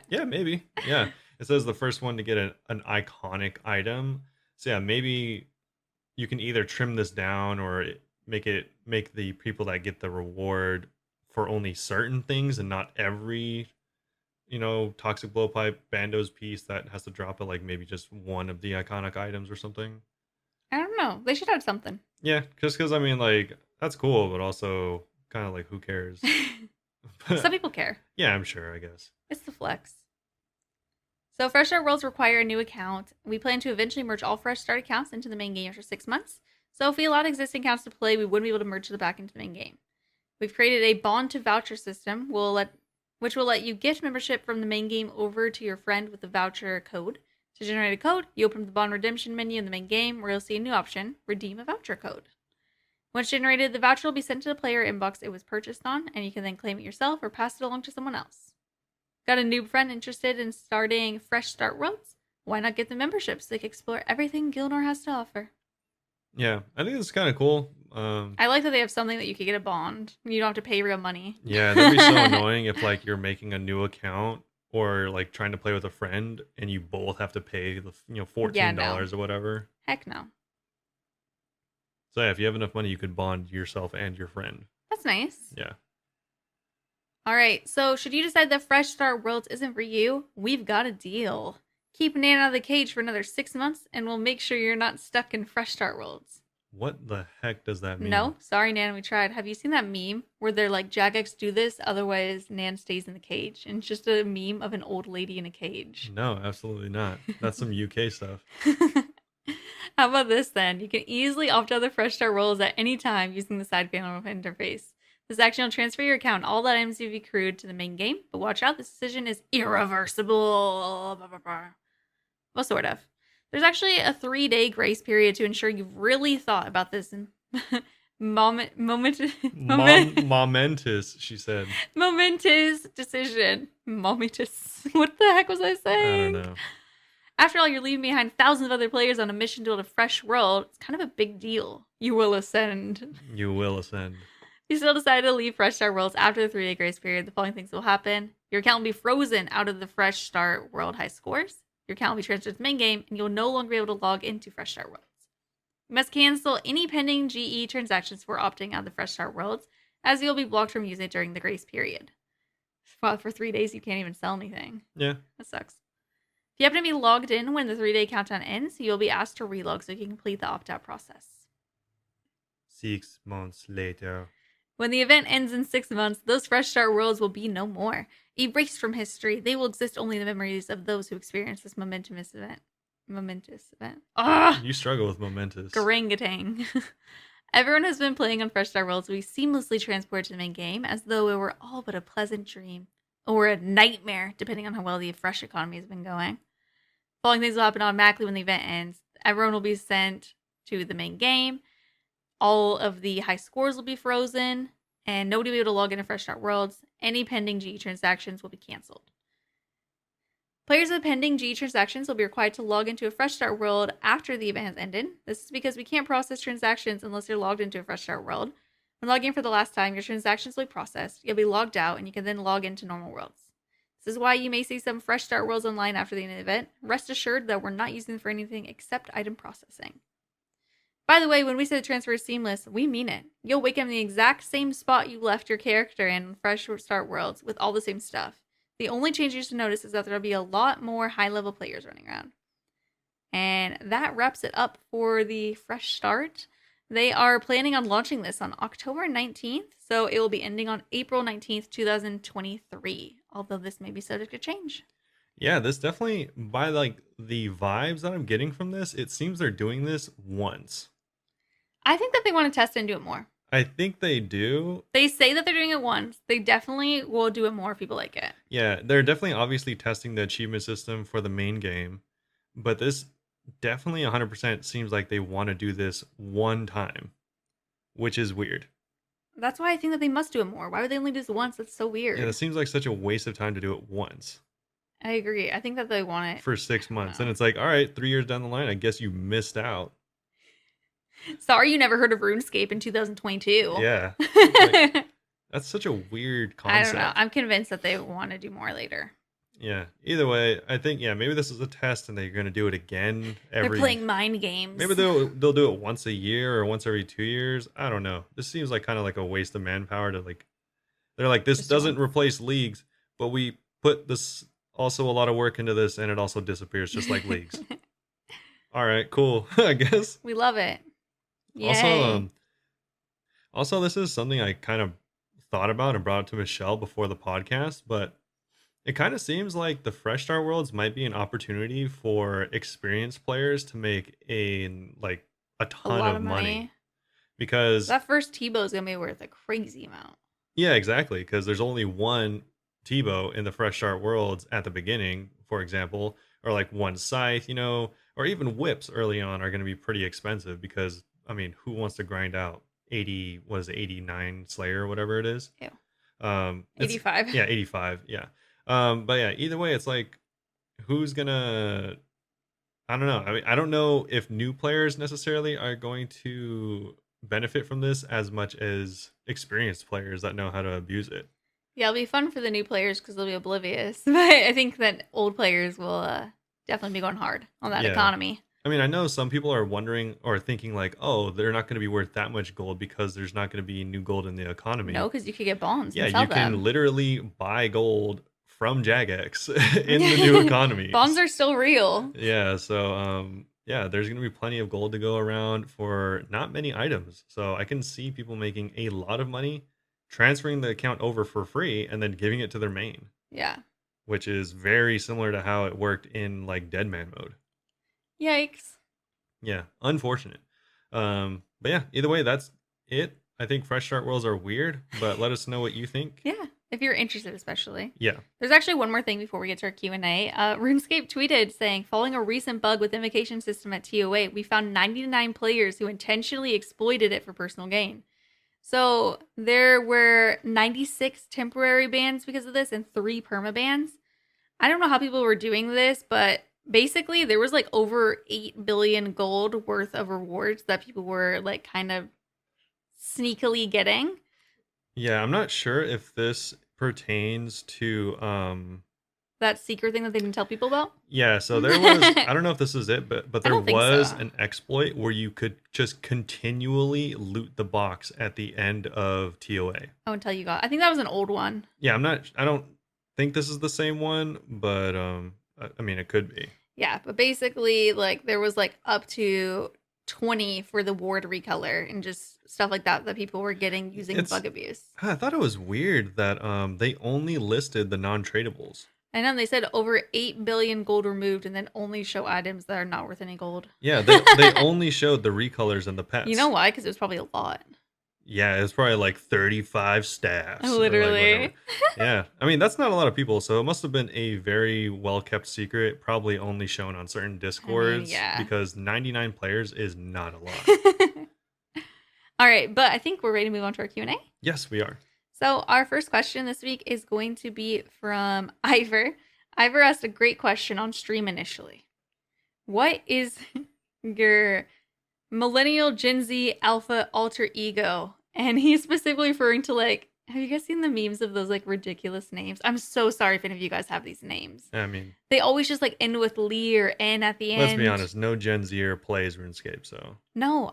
Yeah, maybe. Yeah. It says the first one to get an iconic item. So yeah, maybe you can either trim this down or make the people that get the reward for only certain things and not every, toxic blowpipe bando's piece that has to drop it, like maybe just one of the iconic items or something. I don't know. They should have something. Yeah, just because I mean, like, that's cool, but also kind of like, who cares? Some people care. Yeah, I'm sure, I guess. It's the flex. So Fresh Start Worlds require a new account. We plan to eventually merge all Fresh Start accounts into the main game after 6 months. So if we allowed existing accounts to play, we wouldn't be able to merge them back into the main game. We've created a bond to voucher system which will let you gift membership from the main game over to your friend with the voucher code. To generate a code, you open up the bond redemption menu in the main game where you'll see a new option, redeem a voucher code. Once generated, the voucher will be sent to the player inbox it was purchased on, and you can then claim it yourself or pass it along to someone else. Got a noob friend interested in starting Fresh Start Worlds? Why not get the membership so they can explore everything Gilnor has to offer? Yeah, I think it's kind of cool. I like that they have something that you can get a bond. You don't have to pay real money. Yeah, that'd be so annoying if like you're making a new account or like trying to play with a friend and you both have to pay the Yeah, $14 no. or whatever. Heck no. So yeah, if you have enough money, you could bond yourself and your friend. That's nice. Yeah. All right, so should you decide that Fresh Start Worlds isn't for you, we've got a deal. Keep Nan out of the cage for another 6 months, and we'll make sure you're not stuck in Fresh Start Worlds. What the heck does that mean? No, sorry, Nan, we tried. Have you seen that meme where they're like, Jagex, do this, otherwise Nan stays in the cage? And it's just a meme of an old lady in a cage. No, absolutely not. That's some UK stuff. How about this then? You can easily opt out of the Fresh Start Worlds at any time using the side panel interface. This action will transfer your account all the items you've accrued to the main game, but watch out, this decision is irreversible. Well, sort of. There's actually a 3-day grace period to ensure you've really thought about this momentous Momentous, she said. decision. Momentous. What the heck was I I saying? don't know. After all, you're leaving behind thousands of other players on a mission to build a fresh world. It's kind of a big deal. You will ascend. You will ascend. If you still decide to leave Fresh Start Worlds after the 3-day grace period, the following things will happen. Your account will be frozen out of the Fresh Start World high scores. Your account will be transferred to the main game, and you'll no longer be able to log into Fresh Start Worlds. You must cancel any pending GE transactions for opting out of the Fresh Start Worlds, as you'll be blocked from using it during the grace period. Well, for 3 days, you can't even sell anything. Yeah. That sucks. If you happen to be logged in when the 3-day countdown ends, you'll be asked to relog so you can complete the opt-out process. 6 months later. When the event ends in 6 months, those Fresh Start Worlds will be no more. Erased from history, they will exist only in the memories of those who experienced this momentous event. Ah! You struggle with momentous. Garangatang. Everyone has been playing on Fresh Start Worlds. We seamlessly transport to the main game as though it were all but a pleasant dream or a nightmare, depending on how well the Fresh economy has been going. Following things will happen automatically when the event ends. Everyone will be sent to the main game. All of the high scores will be frozen, and nobody will be able to log into Fresh Start Worlds. Any pending GE transactions will be canceled. Players with pending GE transactions will be required to log into a Fresh Start World after the event has ended. This is because we can't process transactions unless you're logged into a Fresh Start World. When logging for the last time, your transactions will be processed. You'll be logged out, and you can then log into normal worlds. This is why you may see some Fresh Start Worlds online after the end of the event. Rest assured that we're not using them for anything except item processing. By the way, when we say the transfer is seamless, we mean it. You'll wake up in the exact same spot you left your character in Fresh Start Worlds with all the same stuff. The only change you should notice is that there'll be a lot more high-level players running around. And that wraps it up for the Fresh Start. They are planning on launching this on October 19th, so it will be ending on April 19th, 2023, although this may be subject to change. Yeah, this definitely, by like the vibes that I'm getting from this, it seems they're doing this once. I think that they want to test and do it more. I think they do. They say that they're doing it once. They definitely will do it more if people like it. Yeah, they're definitely obviously testing the achievement system for the main game, but this definitely 100% seems like they want to do this one time, which is weird. That's why I think that they must do it more. Why would they only do this once? That's so weird. Yeah, it seems like such a waste of time to do it once I agree. I think that they want it for 6 months. And it's like, all right, 3 years down the line, I guess you missed out. Sorry you never heard of RuneScape in 2022. Yeah. Like, that's such a weird concept. I don't know. I'm convinced that they want to do more later. Yeah. Either way, I think maybe this is a test and they're going to do it again They're playing mind games. Maybe they'll do it once a year or once every 2 years. I don't know. This seems like kind of like a waste of manpower to like. They're like, this doesn't replace leagues, but we put this also a lot of work into this and it also disappears just like leagues. All right, cool. I guess we love it. Yay. Also, this is something I kind of thought about and brought up to Michelle before the podcast, but it kind of seems like the Fresh Start Worlds might be an opportunity for experienced players to make a ton of money. Because that first T-bow is going to be worth a crazy amount. Yeah, exactly, because there's only one T-bow in the Fresh Start Worlds at the beginning, for example, or like one scythe, or even whips early on are going to be pretty expensive because, I mean, who wants to grind out 89 Slayer or whatever it is? Ew. 85. Yeah, 85. Yeah. But yeah, either way, it's like, who's gonna? I don't know. I mean, I don't know if new players necessarily are going to benefit from this as much as experienced players that know how to abuse it. Yeah, it'll be fun for the new players because they'll be oblivious. But I think that old players will definitely be going hard on that economy. I mean, I know some people are wondering or thinking like, oh, they're not going to be worth that much gold because there's not going to be new gold in the economy. No, because you could get bonds. Yeah, you can literally buy gold from Jagex in the new economy. Bonds are still real. Yeah, so there's going to be plenty of gold to go around for not many items. So I can see people making a lot of money, transferring the account over for free, and then giving it to their main. Yeah. Which is very similar to how it worked in like Deadman mode. Yikes. Yeah, unfortunate. But yeah, either way, that's it. I think Fresh Start Worlds are weird, but let us know what you think. Yeah, if you're interested, especially. Yeah. There's actually one more thing before we get to our Q&A. RuneScape tweeted saying, following a recent bug with invocation system at TOA, we found 99 players who intentionally exploited it for personal gain. So there were 96 temporary bans because of this and 3 permabans. I don't know how people were doing this, but basically there was like over 8 billion gold worth of rewards that people were like kind of sneakily getting. Yeah, I'm not sure if this pertains to that secret thing that they didn't tell people about. Yeah, so there was I don't know if this is it, but there was an exploit where you could just continually loot the box at the end of TOA. Oh, until you got. I think that was an old one. Yeah, I don't think this is the same one, but I mean it could be. Yeah, but basically like there was like up to 20 for the ward recolor and just stuff like that people were getting using bug abuse. I thought it was weird that they only listed the non-tradables. I know they said over 8 billion gold removed and then only show items that are not worth any gold. Yeah, they only showed the recolors and the You know pets. why? Because it was probably a lot. Yeah, it was probably like 35 staffs or like whatever. Literally. Yeah. I mean, that's not a lot of people, so it must have been a very well-kept secret, probably only shown on certain I mean, Discords yeah. because 99 players is not a lot. All right, but I think we're ready to move on to our Q&A. Yes, we are. So our first question this week is going to be from Ivor. Ivor asked a great question on stream initially. What is your millennial Gen Z alpha alter ego? And he's specifically referring to like, have you guys seen the memes of those like ridiculous names? I'm so sorry if any of you guys have these names. I mean, They always just like end with Lee or N at the end. let's be honest, no Gen Zer plays RuneScape, so. No,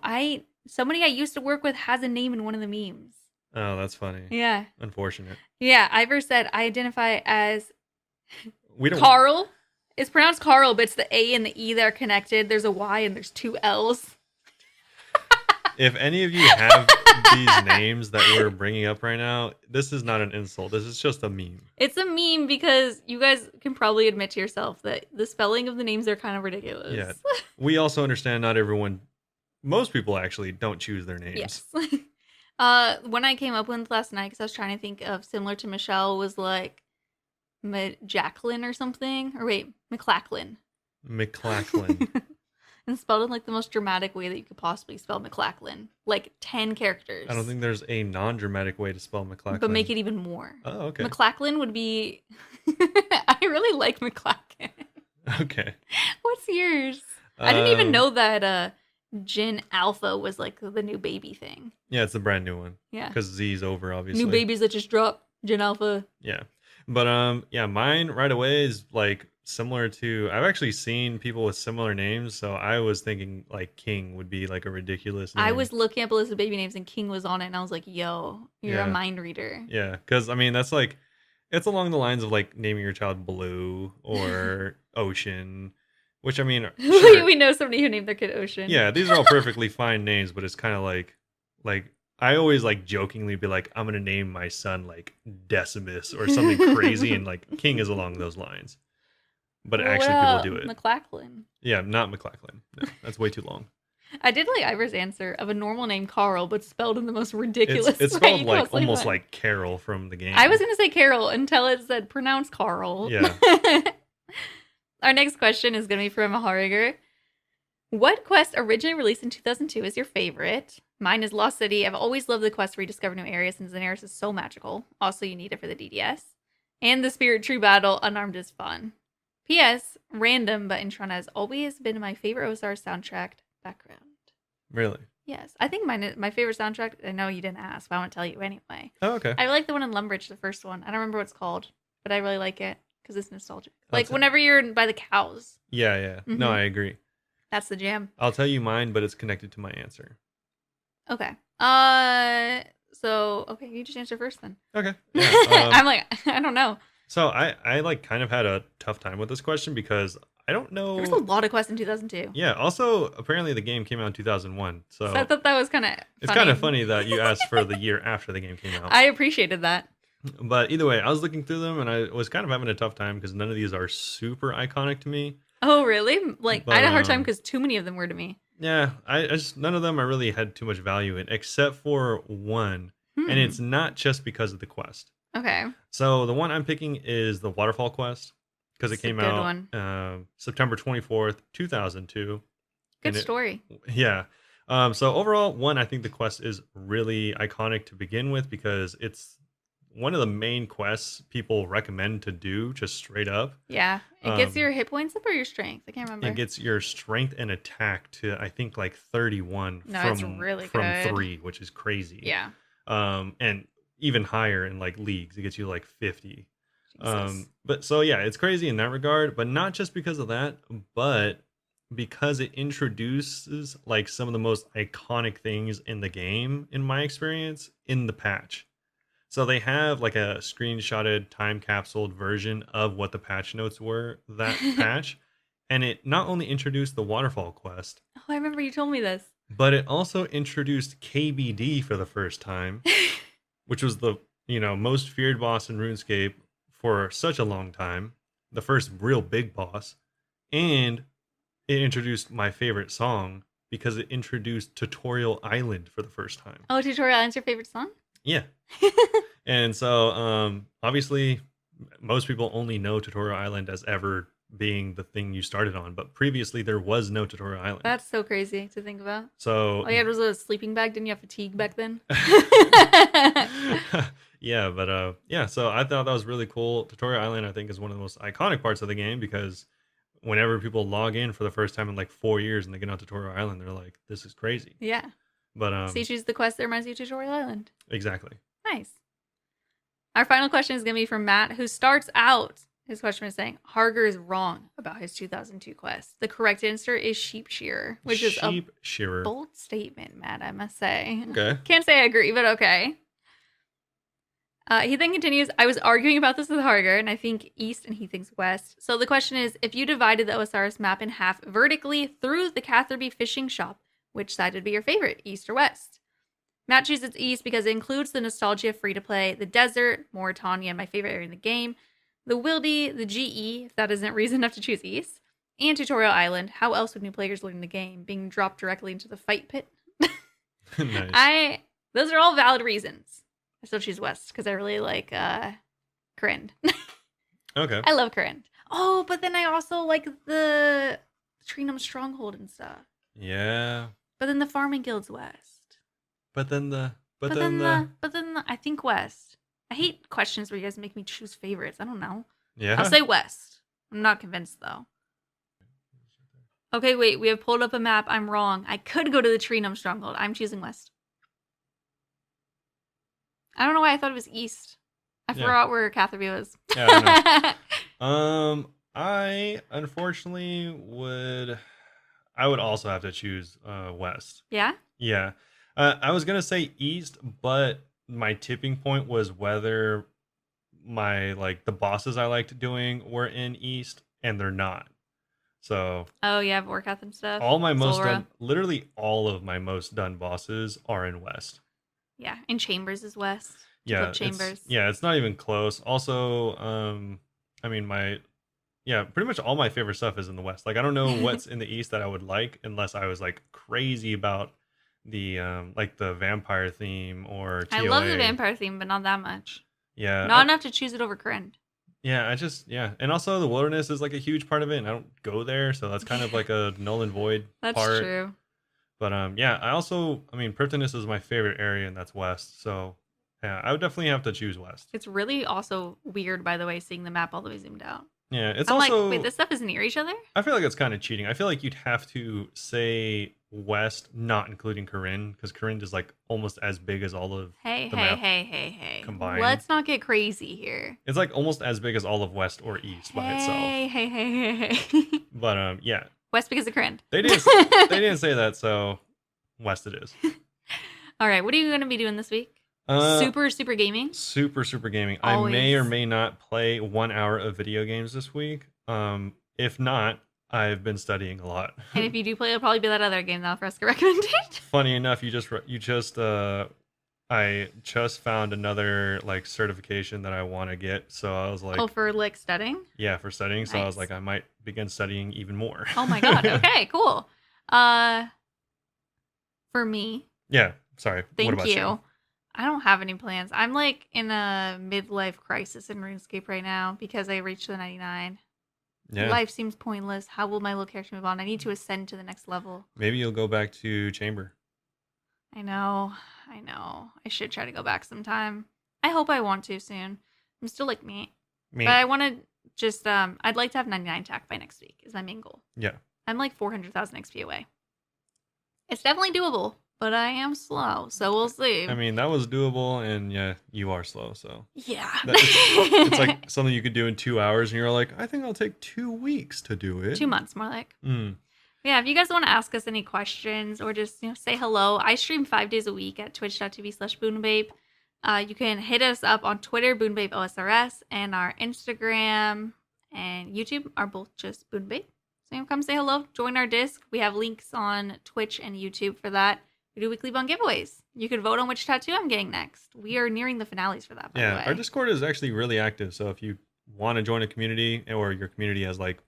somebody I used to work with has a name in one of the memes. Oh, that's funny. Yeah. Unfortunate. Yeah, Ivor said, I identify as We don't. Carl. It's pronounced Carl, but it's the A and the E that are connected. There's a Y and there's 2 L's. If any of you have these names that we're bringing up right now, this is not an insult. This is just a meme. It's a meme because you guys can probably admit to yourself that the spelling of the names are kind of ridiculous. Yeah. We also understand not everyone, most people actually don't choose their names. Yes. When I came up with last night, because I was trying to think of similar to Michelle, was like Jacqueline or something. Or wait, McLachlan. McLachlan. And spelled in like the most dramatic way that you could possibly spell McLachlan. Like 10 characters. I don't think there's a non-dramatic way to spell McLachlan. But make it even more. Oh, okay. McLachlan would be... I really like McLachlan. Okay. What's yours? I didn't even know that Gen Alpha was like the new baby thing. Yeah, it's a brand new one. Yeah. Because Z's over, obviously. New babies that just dropped. Gen Alpha. Yeah. But yeah, mine right away is like similar to, I've actually seen people with similar names, so I was thinking like King would be like a ridiculous name. I was looking up a list of baby names and King was on it, and I was like, yo, you're a Yeah. mind reader. Yeah, because I mean that's like, it's along the lines of like naming your child Blue or Ocean, which I mean, sure. We know somebody who named their kid Ocean. Yeah, these are all perfectly fine names, but it's kind of like I always like jokingly be like, I'm gonna name my son like Decimus or something crazy, and like King is along those lines. But actually, people do it. McLachlan. Yeah, not McLachlan. No, that's way too long. I did like Ivor's answer of a normal name Carl, but spelled in the most ridiculous It's way spelled you like possibly almost find. like Carol from the game. I was gonna say Carol until it said pronounced Carl. Yeah. Our next question is gonna be from Hariger. What quest originally released in 2002 is your favorite? Mine is Lost City. I've always loved the quest where you discover new areas, since Daenerys is so magical. Also, you need it for the DDS. And the Spirit True Battle, Unarmed is fun. P.S. Random, but Introna has always been my favorite OSRS soundtrack background. Really? Yes, I think my favorite soundtrack, I know you didn't ask, but I want to tell you anyway. Oh, okay. I like the one in Lumbridge, the first one. I don't remember what it's called, but I really like it because it's nostalgic. Like Okay. whenever you're by the cows, Yeah. No, Mhm. I agree. that's the jam. I'll tell you mine, but it's connected to my answer. Okay. So okay, you just answer first then. Okay. Yeah. I'm like, I don't know. So I like kind of had a tough time with this question because I don't know. There was a lot of quests in 2002. Yeah. Also, apparently the game came out in 2001. So, So I thought that was kind of it's kind of funny that you asked for the year after the game came out. I appreciated that. But either way, I was looking through them and I was kind of having a tough time because none of these are super iconic to me. Oh, really? Like, I had a hard time But, because too many of them were to me. Yeah, I just none of them I really had too much value in, except for one, and it's not just because of the quest. Okay. So the one I'm picking is the Waterfall Quest because it It's a came good out one. September 24th, 2002. Good And it- story. Yeah. So overall, one, I think the quest is really iconic to begin with because it's one of the main quests people recommend to do just straight up. Yeah. It gets Um, your hit points up or your strength. I can't remember. It gets your strength and attack to I think like 31 No, from it's really from good. 3, which is crazy. Yeah. And even higher in like leagues, it gets you like 50. Jesus. But so yeah, it's crazy in that regard, but not just because of that, but because it introduces like some of the most iconic things in the game, in my experience, in the patch. So they have like a screenshotted time capsuled version of what the patch notes were that patch. And it not only introduced the Waterfall Quest, Oh, I remember you told me this. but it also introduced KBD for the first time, which was the most feared boss in RuneScape for such a long time. the first real big boss, and it introduced my favorite song because it introduced Tutorial Island for the first time. Oh, Tutorial Island's your favorite song? Yeah. And so obviously most people only know Tutorial Island as ever being the thing you started on, but previously there was no Tutorial Island. That's so crazy to think about. So all you had was a sleeping bag. Didn't you have fatigue back then? Yeah, but yeah, so I thought that was really cool. Tutorial Island, I think, is one of the most iconic parts of the game because whenever people log in for the first time in like 4 years and they get on Tutorial Island, they're like, "This is crazy." Yeah. But so you choose the quest that reminds you of Tutorial Island. Exactly. Nice. Our final question is going to be from Matt, who starts out his question is saying Harger is wrong about his 2002 quest. The correct answer is Sheep Shearer, which is a bold statement, Matt, I must say. Okay. Can't say I agree, but okay. He then continues, I was arguing about this with Harger, and I think east and he thinks west. So the question is, if you divided the OSRS map in half vertically through the Catherby fishing shop, which side would be your favorite, east or west? Matt chooses east because it includes the nostalgia free-to-play, the desert, Mauritania, my favorite area in the game, the Wildy, the GE, if that isn't reason enough to choose east, and Tutorial Island. How else would new players learn the game? Being dropped directly into the fight pit? Nice. Those are all valid reasons. I still choose west because I really like Corinne. Okay. I love Corinne. Oh, but then I also like the Trinum Stronghold and stuff. Yeah. But then the Farming Guild's west. But then I think west. I hate questions where you guys make me choose favorites. I don't know. Yeah. I'll say west. I'm not convinced though. Okay, wait. We have pulled up a map. I'm wrong. I could go to the Trinum Stronghold. I'm choosing west. I don't know why I thought it was east. I forgot where Catherby was. Yeah, I unfortunately would also have to choose west. Yeah? Yeah. I was going to say east, but my tipping point was whether the bosses I liked doing were in east, and they're not. So oh yeah, Vorkath and stuff. Literally all of my most done bosses are in west. Yeah, and Chambers is west. Yeah, Chambers. It's not even close. Also, I mean pretty much all my favorite stuff is in the west. Like I don't know what's in the east that I would like unless I was like crazy about the the vampire theme or TOA. I love the vampire theme, but not that much. Yeah. Not enough to choose it over Corinne. Yeah, and also the wilderness is like a huge part of it, and I don't go there, so that's kind of like a null and void part. That's true. But Pertinus is my favorite area, and that's west. So yeah, I would definitely have to choose west. It's really also weird, by the way, seeing the map all the way zoomed out. Yeah, I'm also like, wait, this stuff is near each other? I feel like it's kind of cheating. I feel like you'd have to say west, not including Corinne, because Corinne is like almost as big as all of hey combined. Let's not get crazy here. It's like almost as big as all of west or east by itself. Hey. But yeah. West because of Corinne. They didn't say that, so west it is. All right, what are you going to be doing this week? Super gaming? Super gaming. Always. I may or may not play 1 hour of video games this week. If not, I've been studying a lot. And if you do play, it'll probably be that other game that Fresca recommended. Funny enough, I just found another certification that I want to get. So I was like, oh, for studying? Yeah, for studying. Nice. So I was like, I might begin studying even more. Oh my god. Okay, cool. For me. Yeah. Sorry. Thank what about you? I don't have any plans. I'm in a midlife crisis in RuneScape right now because I reached the 99. Yeah. Life seems pointless. How will my little character move on? I need to ascend to the next level. Maybe you'll go back to Chamber. I know. I should try to go back sometime. I hope I want to soon. I'm still me. But I want to just, I'd like to have 99 attack by next week is my main goal. Yeah. I'm 400,000 XP away. It's definitely doable, but I am slow, so we'll see. I mean, that was doable, and yeah, you are slow, so. Yeah. It's like something you could do in 2 hours, and you're like, I think I'll take 2 weeks to do it. 2 months, more like. Yeah, if you guys want to ask us any questions or just say hello, I stream 5 days a week at twitch.tv/Bunebape. You can hit us up on Twitter, Bunebapeosrs, and our Instagram and YouTube are both just Bunebape. So come say hello, join our disc. We have links on Twitch and YouTube for that. We do weekly bone giveaways. You can vote on which tattoo I'm getting next. We are nearing the finales for that, by the way. Our Discord is actually really active, so if you want to join a community, or your community has like,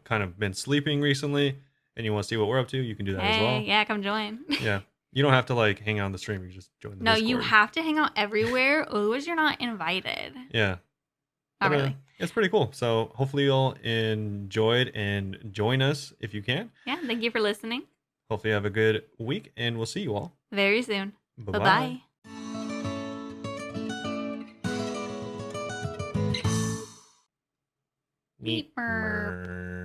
kind of been sleeping recently and you want to see what we're up to, you can do that as Hey, well. yeah, come join. Yeah. You don't have to like hang out on the stream. You just join the No, Discord. you have to hang out everywhere, otherwise you're not invited. Yeah. Not But, really. it's pretty cool. So hopefully you'll enjoyed and join us if you can. Yeah, thank you for listening. Hopefully you have a good week, and we'll see you all. Very soon. Bye-bye. Bye-bye. Meep. Meep.